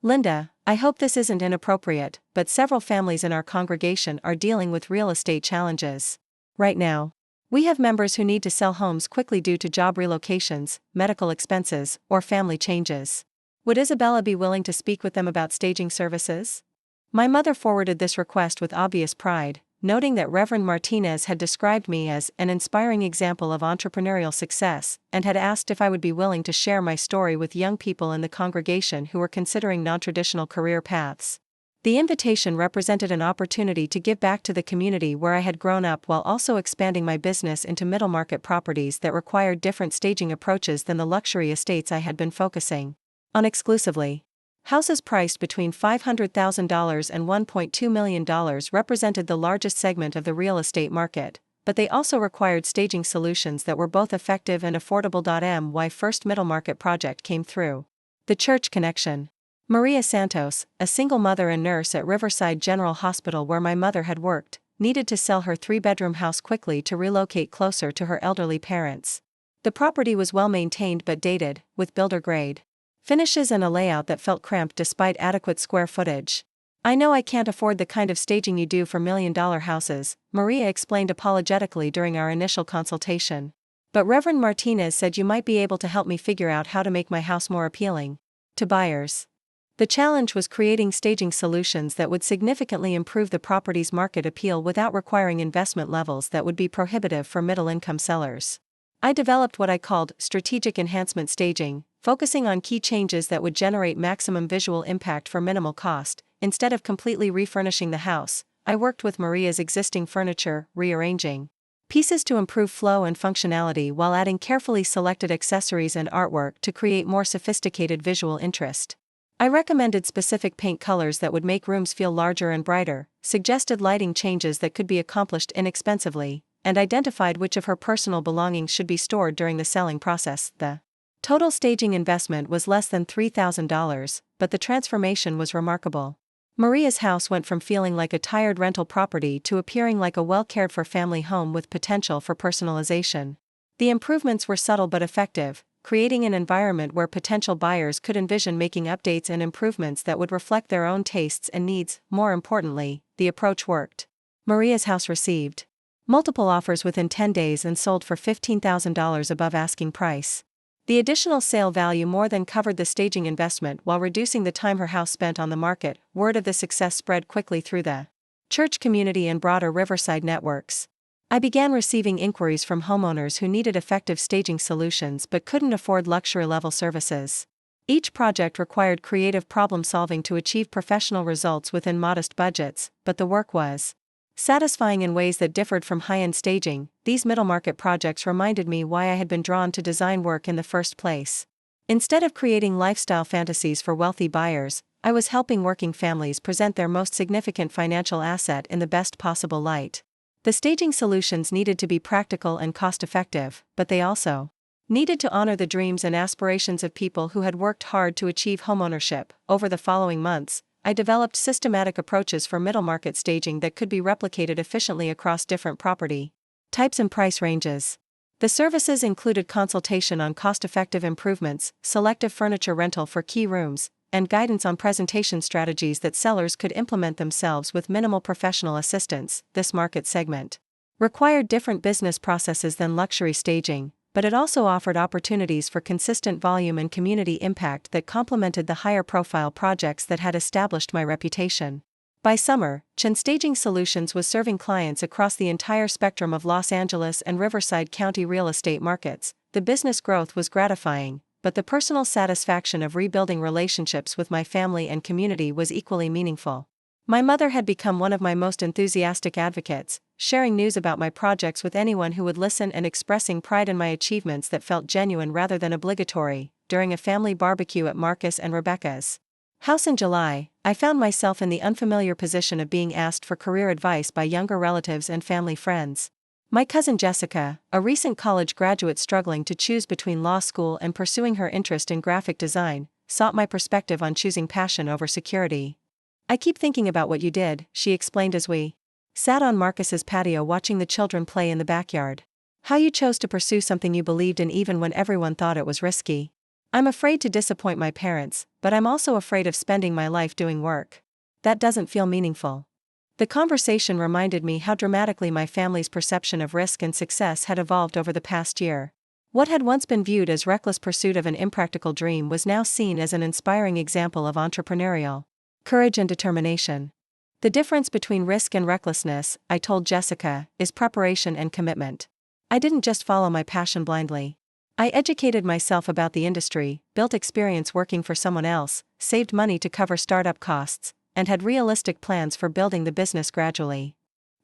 "Linda, I hope this isn't inappropriate, but several families in our congregation are dealing with real estate challenges. Right now, we have members who need to sell homes quickly due to job relocations, medical expenses, or family changes. Would Isabella be willing to speak with them about staging services?" My mother forwarded this request with obvious pride, noting that Reverend Martinez had described me as an inspiring example of entrepreneurial success, and had asked if I would be willing to share my story with young people in the congregation who were considering non-traditional career paths. The invitation represented an opportunity to give back to the community where I had grown up while also expanding my business into middle-market properties that required different staging approaches than the luxury estates I had been focusing on exclusively. Houses priced between $500,000 and $1.2 million represented the largest segment of the real estate market, but they also required staging solutions that were both effective and affordable. My first middle market project came through the church connection. Maria Santos, a single mother and nurse at Riverside General Hospital where my mother had worked, needed to sell her 3-bedroom house quickly to relocate closer to her elderly parents. The property was well maintained but dated, with builder-grade finishes and a layout that felt cramped despite adequate square footage. "I know I can't afford the kind of staging you do for million-dollar houses," Maria explained apologetically during our initial consultation. "But Reverend Martinez said you might be able to help me figure out how to make my house more appealing to buyers." The challenge was creating staging solutions that would significantly improve the property's market appeal without requiring investment levels that would be prohibitive for middle-income sellers. I developed what I called strategic enhancement staging, focusing on key changes that would generate maximum visual impact for minimal cost. Instead of completely refurnishing the house, I worked with Maria's existing furniture, rearranging pieces to improve flow and functionality while adding carefully selected accessories and artwork to create more sophisticated visual interest. I recommended specific paint colors that would make rooms feel larger and brighter, suggested lighting changes that could be accomplished inexpensively, and identified which of her personal belongings should be stored during the selling process. The total staging investment was less than $3,000, but the transformation was remarkable. Maria's house went from feeling like a tired rental property to appearing like a well-cared-for family home with potential for personalization. The improvements were subtle but effective, creating an environment where potential buyers could envision making updates and improvements that would reflect their own tastes and needs. More importantly, the approach worked. Maria's house received multiple offers within 10 days and sold for $15,000 above asking price. The additional sale value more than covered the staging investment while reducing the time her house spent on the market. Word of the success spread quickly through the church community and broader Riverside networks. I began receiving inquiries from homeowners who needed effective staging solutions but couldn't afford luxury-level services. Each project required creative problem-solving to achieve professional results within modest budgets, but the work was satisfying in ways that differed from high-end staging. These middle-market projects reminded me why I had been drawn to design work in the first place. Instead of creating lifestyle fantasies for wealthy buyers, I was helping working families present their most significant financial asset in the best possible light. The staging solutions needed to be practical and cost-effective, but they also needed to honor the dreams and aspirations of people who had worked hard to achieve homeownership. Over the following months, I developed systematic approaches for middle market staging that could be replicated efficiently across different property types and price ranges. The services included consultation on cost-effective improvements, selective furniture rental for key rooms, and guidance on presentation strategies that sellers could implement themselves with minimal professional assistance. This market segment required different business processes than luxury staging, but it also offered opportunities for consistent volume and community impact that complemented the higher-profile projects that had established my reputation. By summer, Chen Staging Solutions was serving clients across the entire spectrum of Los Angeles and Riverside County real estate markets. The business growth was gratifying, but the personal satisfaction of rebuilding relationships with my family and community was equally meaningful. My mother had become one of my most enthusiastic advocates, sharing news about my projects with anyone who would listen and expressing pride in my achievements that felt genuine rather than obligatory. During a family barbecue at Marcus and Rebecca's house in July, I found myself in the unfamiliar position of being asked for career advice by younger relatives and family friends. My cousin Jessica, a recent college graduate struggling to choose between law school and pursuing her interest in graphic design, sought my perspective on choosing passion over security. "I keep thinking about what you did," she explained as we sat on Marcus's patio watching the children play in the backyard. "How you chose to pursue something you believed in even when everyone thought it was risky. I'm afraid to disappoint my parents, but I'm also afraid of spending my life doing work that doesn't feel meaningful." The conversation reminded me how dramatically my family's perception of risk and success had evolved over the past year. What had once been viewed as reckless pursuit of an impractical dream was now seen as an inspiring example of entrepreneurial courage and determination. "The difference between risk and recklessness," I told Jessica, "is preparation and commitment. I didn't just follow my passion blindly. I educated myself about the industry, built experience working for someone else, saved money to cover startup costs, and had realistic plans for building the business gradually."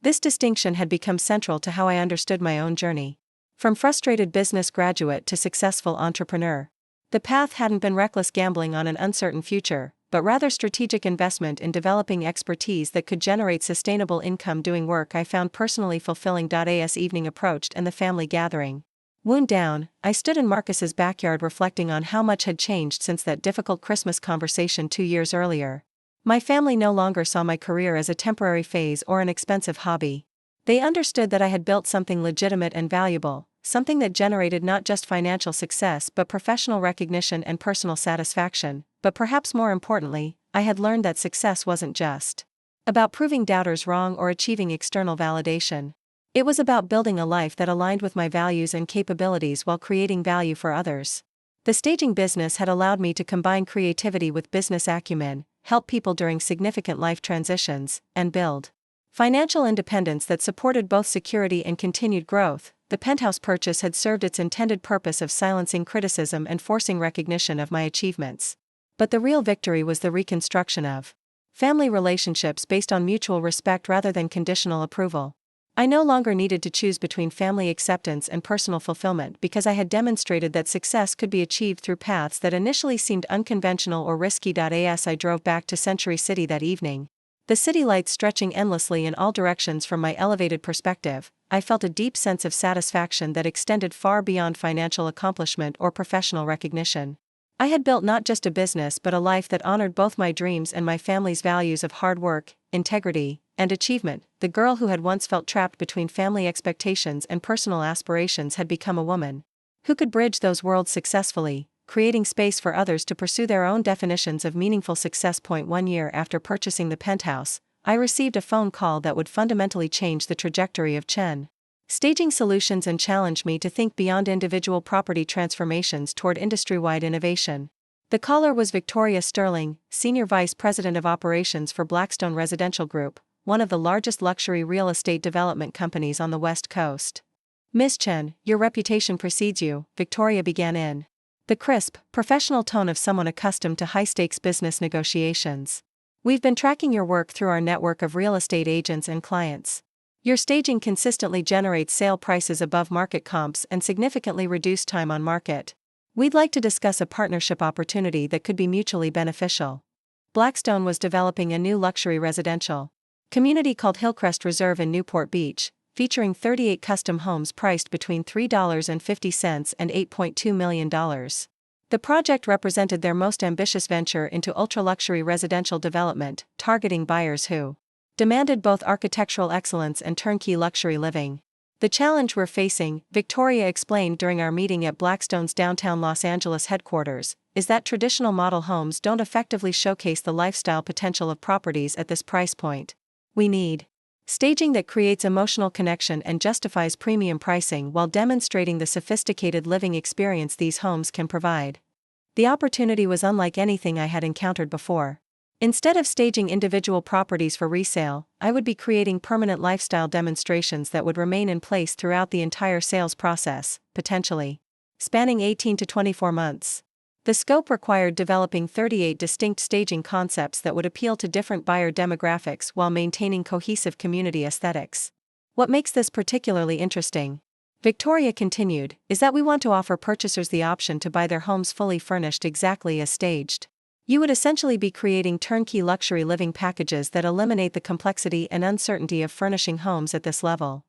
This distinction had become central to how I understood my own journey. From frustrated business graduate to successful entrepreneur. The path hadn't been reckless gambling on an uncertain future, but rather strategic investment in developing expertise that could generate sustainable income doing work I found personally fulfilling. As evening approached and the family gathering wound down, I stood in Marcus's backyard reflecting on how much had changed since that difficult Christmas conversation 2 years earlier. My family no longer saw my career as a temporary phase or an expensive hobby. They understood that I had built something legitimate and valuable, something that generated not just financial success but professional recognition and personal satisfaction. But perhaps more importantly, I had learned that success wasn't just about proving doubters wrong or achieving external validation. It was about building a life that aligned with my values and capabilities while creating value for others. The staging business had allowed me to combine creativity with business acumen, help people during significant life transitions, and build financial independence that supported both security and continued growth. The penthouse purchase had served its intended purpose of silencing criticism and forcing recognition of my achievements. But the real victory was the reconstruction of family relationships based on mutual respect rather than conditional approval. I no longer needed to choose between family acceptance and personal fulfillment because I had demonstrated that success could be achieved through paths that initially seemed unconventional or risky. As I drove back to Century City that evening, the city lights stretching endlessly in all directions from my elevated perspective, I felt a deep sense of satisfaction that extended far beyond financial accomplishment or professional recognition. I had built not just a business but a life that honored both my dreams and my family's values of hard work, integrity, and achievement. The girl who had once felt trapped between family expectations and personal aspirations had become a woman who could bridge those worlds successfully, creating space for others to pursue their own definitions of meaningful success. 1 year after purchasing the penthouse, I received a phone call that would fundamentally change the trajectory of Chen Staging Solutions and challenged me to think beyond individual property transformations toward industry-wide innovation. The caller was Victoria Sterling, Senior Vice President of Operations for Blackstone Residential Group, one of the largest luxury real estate development companies on the West Coast. "Ms. Chen, your reputation precedes you," Victoria began in the crisp, professional tone of someone accustomed to high-stakes business negotiations. "We've been tracking your work through our network of real estate agents and clients. Your staging consistently generates sale prices above market comps and significantly reduced time on market. We'd like to discuss a partnership opportunity that could be mutually beneficial." Blackstone was developing a new luxury residential community called Hillcrest Reserve in Newport Beach, featuring 38 custom homes priced between $3.50 and $8.2 million. The project represented their most ambitious venture into ultra-luxury residential development, targeting buyers who demanded both architectural excellence and turnkey luxury living. The challenge we're facing, Victoria explained during our meeting at Blackstone's downtown Los Angeles headquarters, is that traditional model homes don't effectively showcase the lifestyle potential of properties at this price point. We need staging that creates emotional connection and justifies premium pricing while demonstrating the sophisticated living experience these homes can provide. The opportunity was unlike anything I had encountered before. Instead of staging individual properties for resale, I would be creating permanent lifestyle demonstrations that would remain in place throughout the entire sales process, potentially spanning 18 to 24 months. The scope required developing 38 distinct staging concepts that would appeal to different buyer demographics while maintaining cohesive community aesthetics. What makes this particularly interesting, Victoria continued, is that we want to offer purchasers the option to buy their homes fully furnished exactly as staged. You would essentially be creating turnkey luxury living packages that eliminate the complexity and uncertainty of furnishing homes at this level.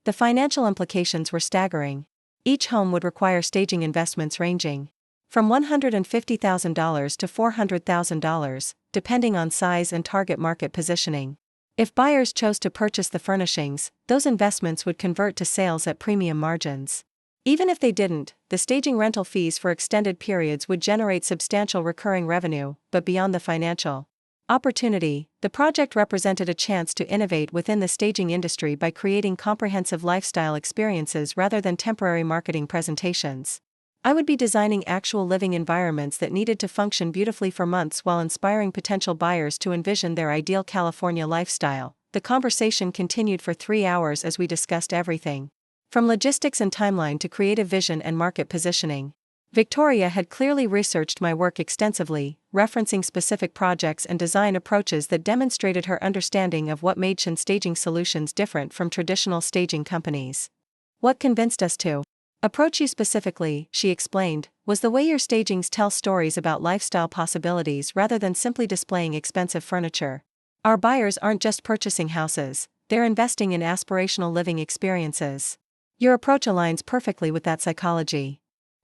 The financial implications were staggering. Each home would require staging investments ranging from $150,000 to $400,000, depending on size and target market positioning. If buyers chose to purchase the furnishings, those investments would convert to sales at premium margins. Even if they didn't, the staging rental fees for extended periods would generate substantial recurring revenue, but beyond the financial opportunity, the project represented a chance to innovate within the staging industry by creating comprehensive lifestyle experiences rather than temporary marketing presentations. I would be designing actual living environments that needed to function beautifully for months while inspiring potential buyers to envision their ideal California lifestyle. The conversation continued for 3 hours as we discussed everything from logistics and timeline to creative vision and market positioning. Victoria had clearly researched my work extensively, referencing specific projects and design approaches that demonstrated her understanding of what made staging solutions different from traditional staging companies. What convinced us to approach you specifically, she explained, was the way your stagings tell stories about lifestyle possibilities rather than simply displaying expensive furniture. Our buyers aren't just purchasing houses, they're investing in aspirational living experiences. Your approach aligns perfectly with that psychology.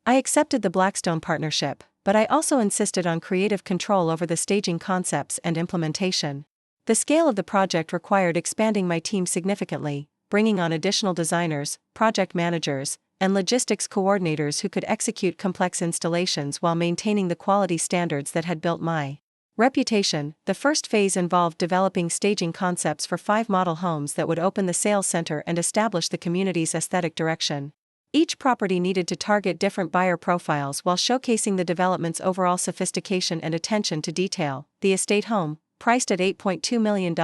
I accepted the Blackstone partnership, but I also insisted on creative control over the staging concepts and implementation. The scale of the project required expanding my team significantly, bringing on additional designers, project managers, and logistics coordinators who could execute complex installations while maintaining the quality standards that had built my reputation. The first phase involved developing staging concepts for 5 model homes that would open the sales center and establish the community's aesthetic direction. Each property needed to target different buyer profiles while showcasing the development's overall sophistication and attention to detail. The estate home, priced at $8.2 million,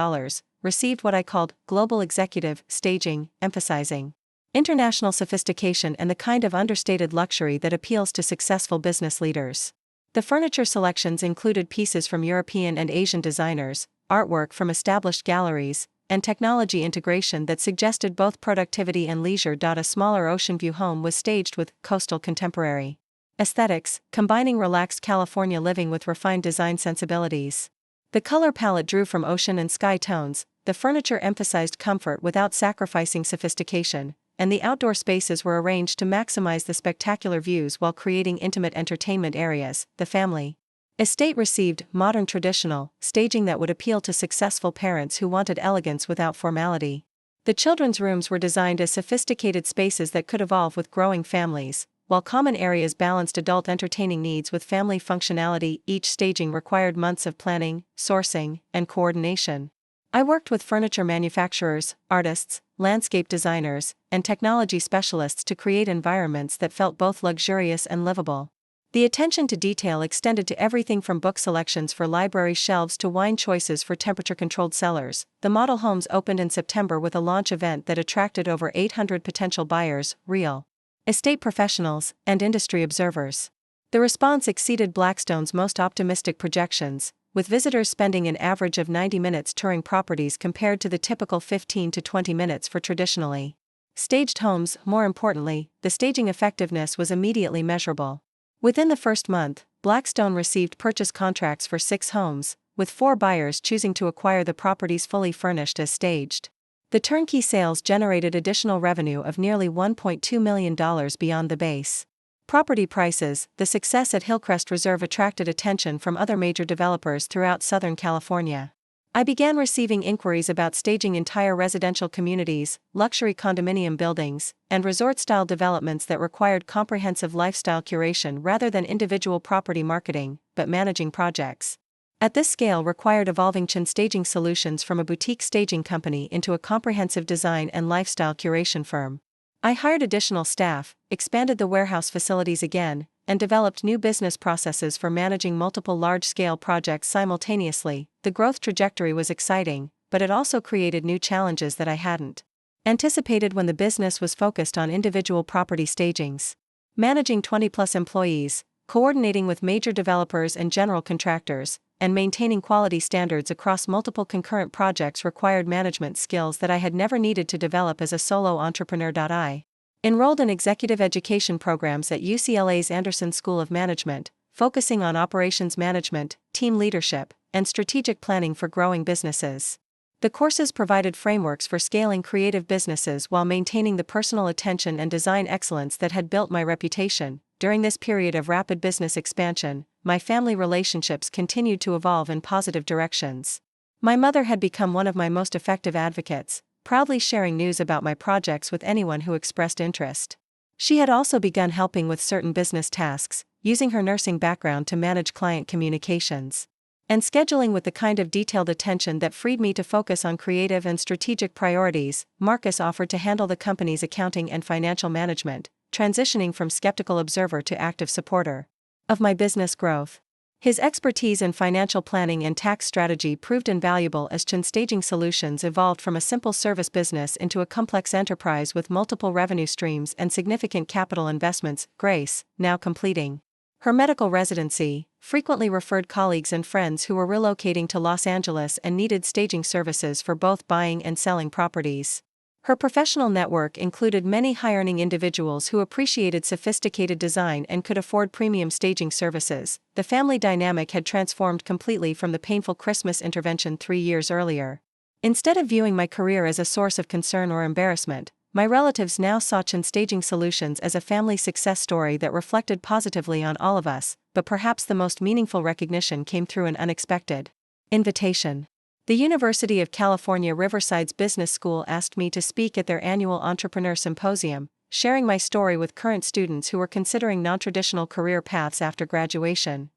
received what I called global executive staging, emphasizing international sophistication and the kind of understated luxury that appeals to successful business leaders. The furniture selections included pieces from European and Asian designers, artwork from established galleries, and technology integration that suggested both productivity and leisure. A smaller ocean view home was staged with coastal contemporary aesthetics, combining relaxed California living with refined design sensibilities. The color palette drew from ocean and sky tones, the furniture emphasized comfort without sacrificing sophistication, and the outdoor spaces were arranged to maximize the spectacular views while creating intimate entertainment areas. The family estate received modern traditional staging that would appeal to successful parents who wanted elegance without formality. The children's rooms were designed as sophisticated spaces that could evolve with growing families, while common areas balanced adult entertaining needs with family functionality. Each staging required months of planning, sourcing, and coordination. I worked with furniture manufacturers, artists, landscape designers, and technology specialists to create environments that felt both luxurious and livable. The attention to detail extended to everything from book selections for library shelves to wine choices for temperature-controlled cellars. The model homes opened in September with a launch event that attracted over 800 potential buyers, real estate professionals, and industry observers. The response exceeded Blackstone's most optimistic projections, with visitors spending an average of 90 minutes touring properties compared to the typical 15 to 20 minutes for traditionally staged homes. More importantly, the staging effectiveness was immediately measurable. Within the first month, Blackstone received purchase contracts for 6 homes, with 4 buyers choosing to acquire the properties fully furnished as staged. The turnkey sales generated additional revenue of nearly $1.2 million beyond the base Property prices. The success at Hillcrest Reserve attracted attention from other major developers throughout Southern California. I began receiving inquiries about staging entire residential communities, luxury condominium buildings, and resort-style developments that required comprehensive lifestyle curation rather than individual property marketing, but managing projects. At this scale required evolving staging solutions from a boutique staging company into a comprehensive design and lifestyle curation firm. I hired additional staff, expanded the warehouse facilities again, and developed new business processes for managing multiple large-scale projects simultaneously. The growth trajectory was exciting, but it also created new challenges that I hadn't anticipated when the business was focused on individual property stagings. Managing 20-plus employees, coordinating with major developers and general contractors, and maintaining quality standards across multiple concurrent projects required management skills that I had never needed to develop as a solo entrepreneur. I enrolled in executive education programs at UCLA's Anderson School of Management, focusing on operations management, team leadership, and strategic planning for growing businesses. The courses provided frameworks for scaling creative businesses while maintaining the personal attention and design excellence that had built my reputation. During this period of rapid business expansion, my family relationships continued to evolve in positive directions. My mother had become one of my most effective advocates, proudly sharing news about my projects with anyone who expressed interest. She had also begun helping with certain business tasks, using her nursing background to manage client communications and scheduling with the kind of detailed attention that freed me to focus on creative and strategic priorities. Marcus offered to handle the company's accounting and financial management, transitioning from skeptical observer to active supporter of my business growth. His expertise in financial planning and tax strategy proved invaluable as staging solutions evolved from a simple service business into a complex enterprise with multiple revenue streams and significant capital investments. Grace, now completing her medical residency, frequently referred colleagues and friends who were relocating to Los Angeles and needed staging services for both buying and selling properties. Her professional network included many high-earning individuals who appreciated sophisticated design and could afford premium staging services. The family dynamic had transformed completely from the painful Christmas intervention 3 years earlier. Instead of viewing my career as a source of concern or embarrassment, my relatives now saw staging solutions as a family success story that reflected positively on all of us, but perhaps the most meaningful recognition came through an unexpected invitation. The University of California Riverside's Business School asked me to speak at their annual Entrepreneur Symposium, sharing my story with current students who were considering non-traditional career paths after graduation.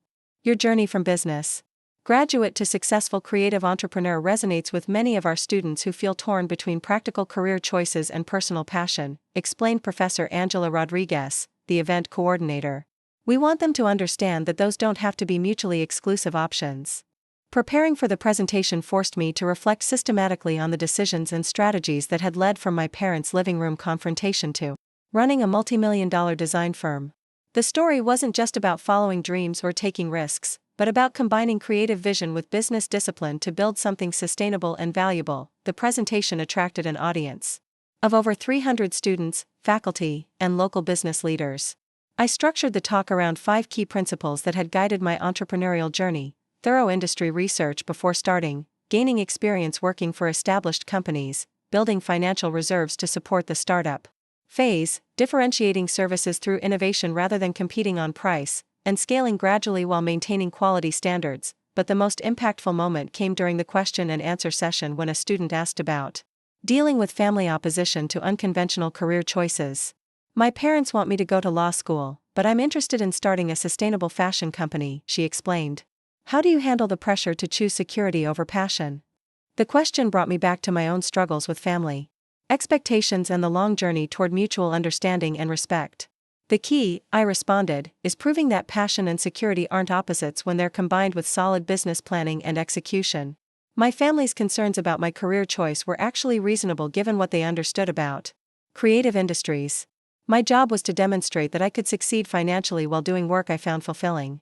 Your journey from business graduate to successful creative entrepreneur resonates with many of our students who feel torn between practical career choices and personal passion, explained Professor Angela Rodriguez, the event coordinator. We want them to understand that those don't have to be mutually exclusive options. Preparing for the presentation forced me to reflect systematically on the decisions and strategies that had led from my parents' living room confrontation to running a multi-million-dollar design firm. The story wasn't just about following dreams or taking risks, but about combining creative vision with business discipline to build something sustainable and valuable. The presentation attracted an audience of over 300 students, faculty, and local business leaders. I structured the talk around 5 key principles that had guided my entrepreneurial journey: thorough industry research before starting, gaining experience working for established companies, building financial reserves to support the startup phase, differentiating services through innovation rather than competing on price, and scaling gradually while maintaining quality standards. But the most impactful moment came during the question and answer session when a student asked about dealing with family opposition to unconventional career choices. My parents want me to go to law school, but I'm interested in starting a sustainable fashion company, she explained. How do you handle the pressure to choose security over passion? The question brought me back to my own struggles with family expectations and the long journey toward mutual understanding and respect. The key, I responded, is proving that passion and security aren't opposites when they're combined with solid business planning and execution. My family's concerns about my career choice were actually reasonable given what they understood about creative industries. My job was to demonstrate that I could succeed financially while doing work I found fulfilling.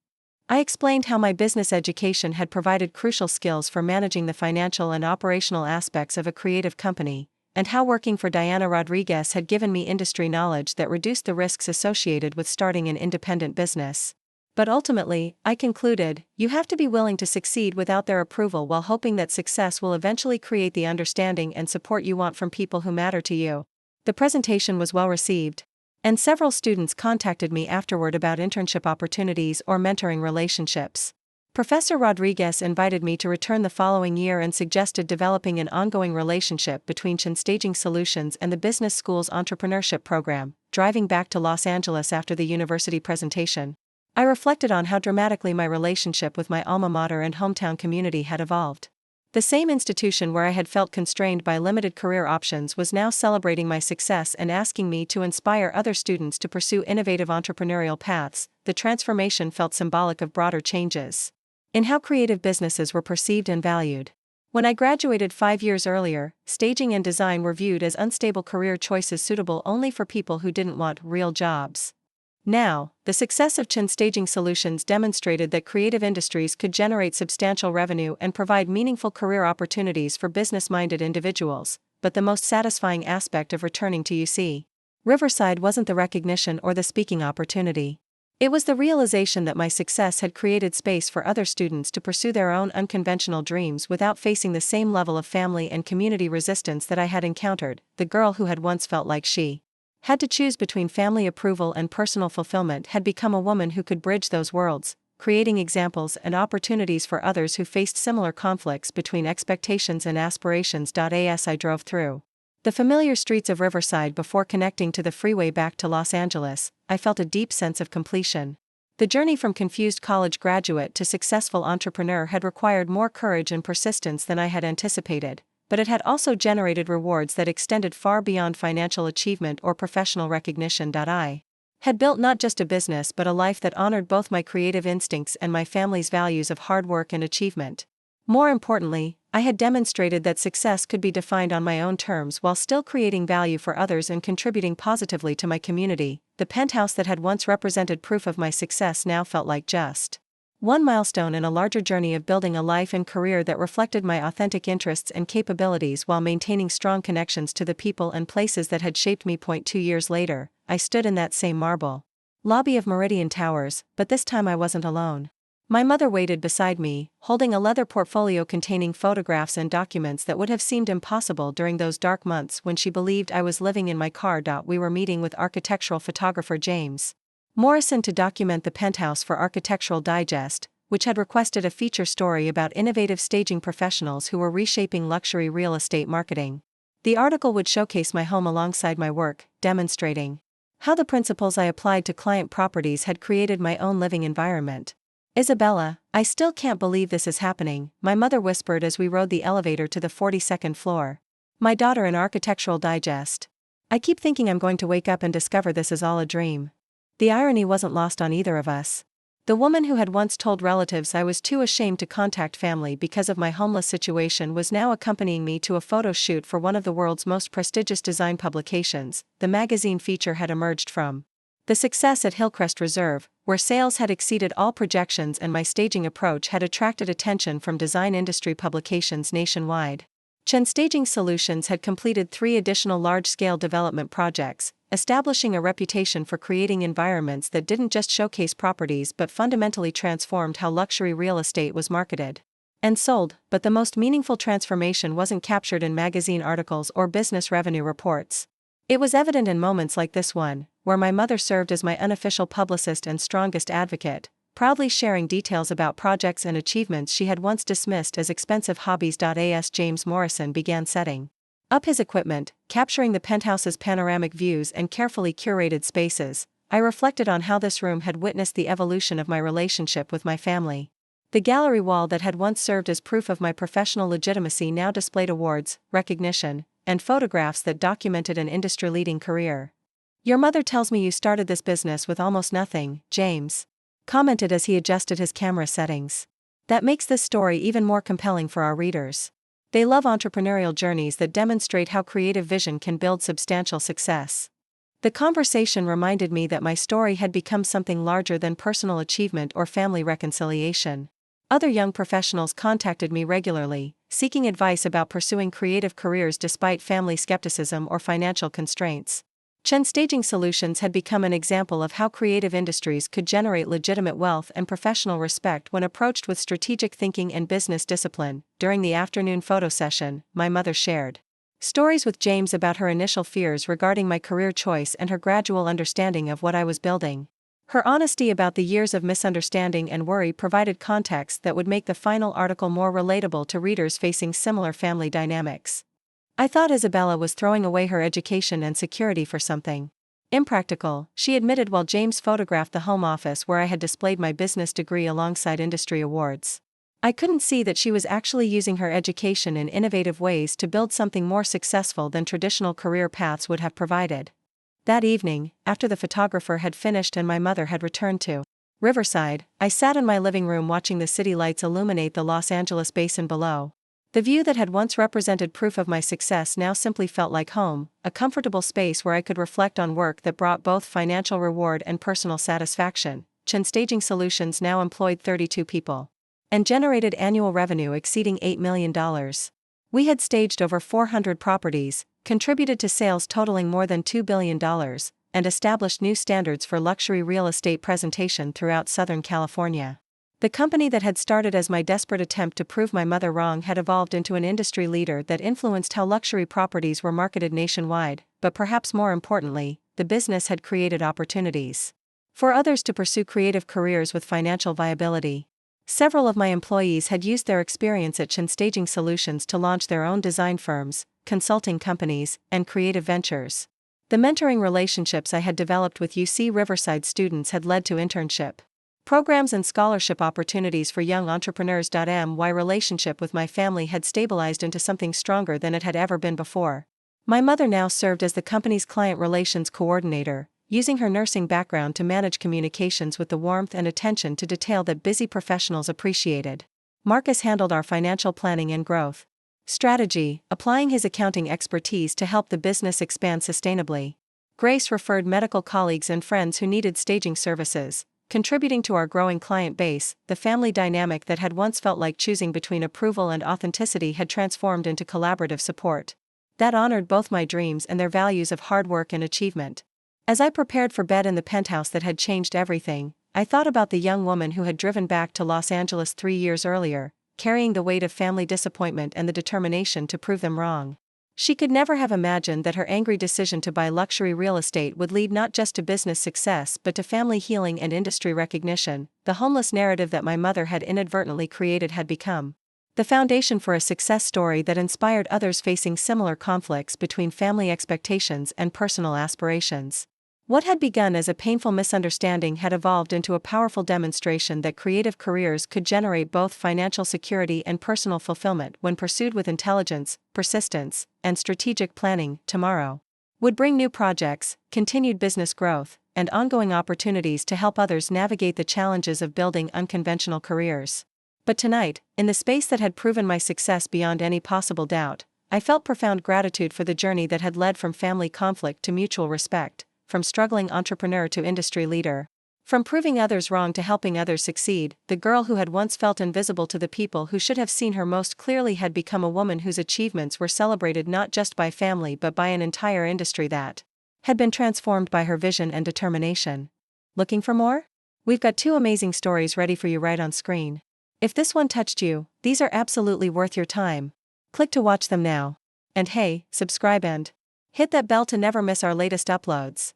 I explained how my business education had provided crucial skills for managing the financial and operational aspects of a creative company, and how working for Diana Rodriguez had given me industry knowledge that reduced the risks associated with starting an independent business. But ultimately, I concluded, you have to be willing to succeed without their approval while hoping that success will eventually create the understanding and support you want from people who matter to you. The presentation was well received. And several students contacted me afterward about internship opportunities or mentoring relationships. Professor Rodriguez invited me to return the following year and suggested developing an ongoing relationship between Chen Staging Solutions and the business school's entrepreneurship program, driving back to Los Angeles after the university presentation. I reflected on how dramatically my relationship with my alma mater and hometown community had evolved. The same institution where I had felt constrained by limited career options was now celebrating my success and asking me to inspire other students to pursue innovative entrepreneurial paths. The transformation felt symbolic of broader changes in how creative businesses were perceived and valued. When I graduated 5 years earlier, staging and design were viewed as unstable career choices suitable only for people who didn't want real jobs. Now, the success of Chen Staging Solutions demonstrated that creative industries could generate substantial revenue and provide meaningful career opportunities for business-minded individuals, but the most satisfying aspect of returning to UC Riverside wasn't the recognition or the speaking opportunity. It was the realization that my success had created space for other students to pursue their own unconventional dreams without facing the same level of family and community resistance that I had encountered. The girl who had once felt like she had to choose between family approval and personal fulfillment had become a woman who could bridge those worlds, creating examples and opportunities for others who faced similar conflicts between expectations and aspirations. As I drove through the familiar streets of Riverside before connecting to the freeway back to Los Angeles, I felt a deep sense of completion. The journey from confused college graduate to successful entrepreneur had required more courage and persistence than I had anticipated, but it had also generated rewards that extended far beyond financial achievement or professional recognition. I had built not just a business but a life that honored both my creative instincts and my family's values of hard work and achievement. More importantly, I had demonstrated that success could be defined on my own terms while still creating value for others and contributing positively to my community. The penthouse that had once represented proof of my success now felt like just one milestone in a larger journey of building a life and career that reflected my authentic interests and capabilities while maintaining strong connections to the people and places that had shaped me. 2 years later, I stood in that same marble lobby of Meridian Towers, but this time I wasn't alone. My mother waited beside me, holding a leather portfolio containing photographs and documents that would have seemed impossible during those dark months when she believed I was living in my car. We were meeting with architectural photographer James Morrison to document the penthouse for Architectural Digest, which had requested a feature story about innovative staging professionals who were reshaping luxury real estate marketing. The article would showcase my home alongside my work, demonstrating how the principles I applied to client properties had created my own living environment. "Isabella, I still can't believe this is happening," my mother whispered as we rode the elevator to the 42nd floor. My daughter in Architectural Digest. "I keep thinking I'm going to wake up and discover this is all a dream." The irony wasn't lost on either of us. The woman who had once told relatives I was too ashamed to contact family because of my homeless situation was now accompanying me to a photo shoot for one of the world's most prestigious design publications. The magazine feature had emerged from the success at Hillcrest Reserve, where sales had exceeded all projections and my staging approach had attracted attention from design industry publications nationwide. Chen Staging Solutions had completed 3 additional large-scale development projects, establishing a reputation for creating environments that didn't just showcase properties but fundamentally transformed how luxury real estate was marketed and sold. But the most meaningful transformation wasn't captured in magazine articles or business revenue reports. It was evident in moments like this one, where my mother served as my unofficial publicist and strongest advocate, proudly sharing details about projects and achievements she had once dismissed as expensive hobbies. As James Morrison began setting up his equipment, capturing the penthouse's panoramic views and carefully curated spaces, I reflected on how this room had witnessed the evolution of my relationship with my family. The gallery wall that had once served as proof of my professional legitimacy now displayed awards, recognition, and photographs that documented an industry-leading career. "Your mother tells me you started this business with almost nothing," James commented as he adjusted his camera settings. "That makes this story even more compelling for our readers. They love entrepreneurial journeys that demonstrate how creative vision can build substantial success." The conversation reminded me that my story had become something larger than personal achievement or family reconciliation. Other young professionals contacted me regularly, seeking advice about pursuing creative careers despite family skepticism or financial constraints. Chen Staging Solutions had become an example of how creative industries could generate legitimate wealth and professional respect when approached with strategic thinking and business discipline. During the afternoon photo session, my mother shared Stories with James about her initial fears regarding my career choice and her gradual understanding of what I was building. Her honesty about the years of misunderstanding and worry provided context that would make the final article more relatable to readers facing similar family dynamics. I thought Isabella was throwing away her education and security for something impractical, she admitted while James photographed the home office where I had displayed my business degree alongside industry awards. I couldn't see that she was actually using her education in innovative ways to build something more successful than traditional career paths would have provided. That evening, after the photographer had finished and my mother had returned to Riverside, I sat in my living room watching the city lights illuminate the Los Angeles basin below. The view that had once represented proof of my success now simply felt like home, a comfortable space where I could reflect on work that brought both financial reward and personal satisfaction. Chen Staging Solutions now employed 32 people and generated annual revenue exceeding $8 million. We had staged over 400 properties, contributed to sales totaling more than $2 billion, and established new standards for luxury real estate presentation throughout Southern California. The company that had started as my desperate attempt to prove my mother wrong had evolved into an industry leader that influenced how luxury properties were marketed nationwide, but perhaps more importantly, the business had created opportunities for others to pursue creative careers with financial viability. Several of my employees had used their experience at Chen Staging Solutions to launch their own design firms, consulting companies, and creative ventures. The mentoring relationships I had developed with UC Riverside students had led to internship programs and scholarship opportunities for young entrepreneurs. My relationship with my family had stabilized into something stronger than it had ever been before. My mother now served as the company's client relations coordinator, using her nursing background to manage communications with the warmth and attention to detail that busy professionals appreciated. Marcus handled our financial planning and growth strategy, applying his accounting expertise to help the business expand sustainably. Grace referred medical colleagues and friends who needed staging services, contributing to our growing client base. The family dynamic that had once felt like choosing between approval and authenticity had transformed into collaborative support that honored both my dreams and their values of hard work and achievement. As I prepared for bed in the penthouse that had changed everything, I thought about the young woman who had driven back to Los Angeles 3 years earlier, carrying the weight of family disappointment and the determination to prove them wrong. She could never have imagined that her angry decision to buy luxury real estate would lead not just to business success but to family healing and industry recognition. The homeless narrative that my mother had inadvertently created had become the foundation for a success story that inspired others facing similar conflicts between family expectations and personal aspirations. What had begun as a painful misunderstanding had evolved into a powerful demonstration that creative careers could generate both financial security and personal fulfillment when pursued with intelligence, persistence, and strategic planning. Tomorrow would bring new projects, continued business growth, and ongoing opportunities to help others navigate the challenges of building unconventional careers. But tonight, in the space that had proven my success beyond any possible doubt, I felt profound gratitude for the journey that had led from family conflict to mutual respect, from struggling entrepreneur to industry leader. From proving others wrong to helping others succeed, the girl who had once felt invisible to the people who should have seen her most clearly had become a woman whose achievements were celebrated not just by family but by an entire industry that had been transformed by her vision and determination. Looking for more? We've got 2 amazing stories ready for you right on screen. If this one touched you, these are absolutely worth your time. Click to watch them now. And hey, subscribe and hit that bell to never miss our latest uploads.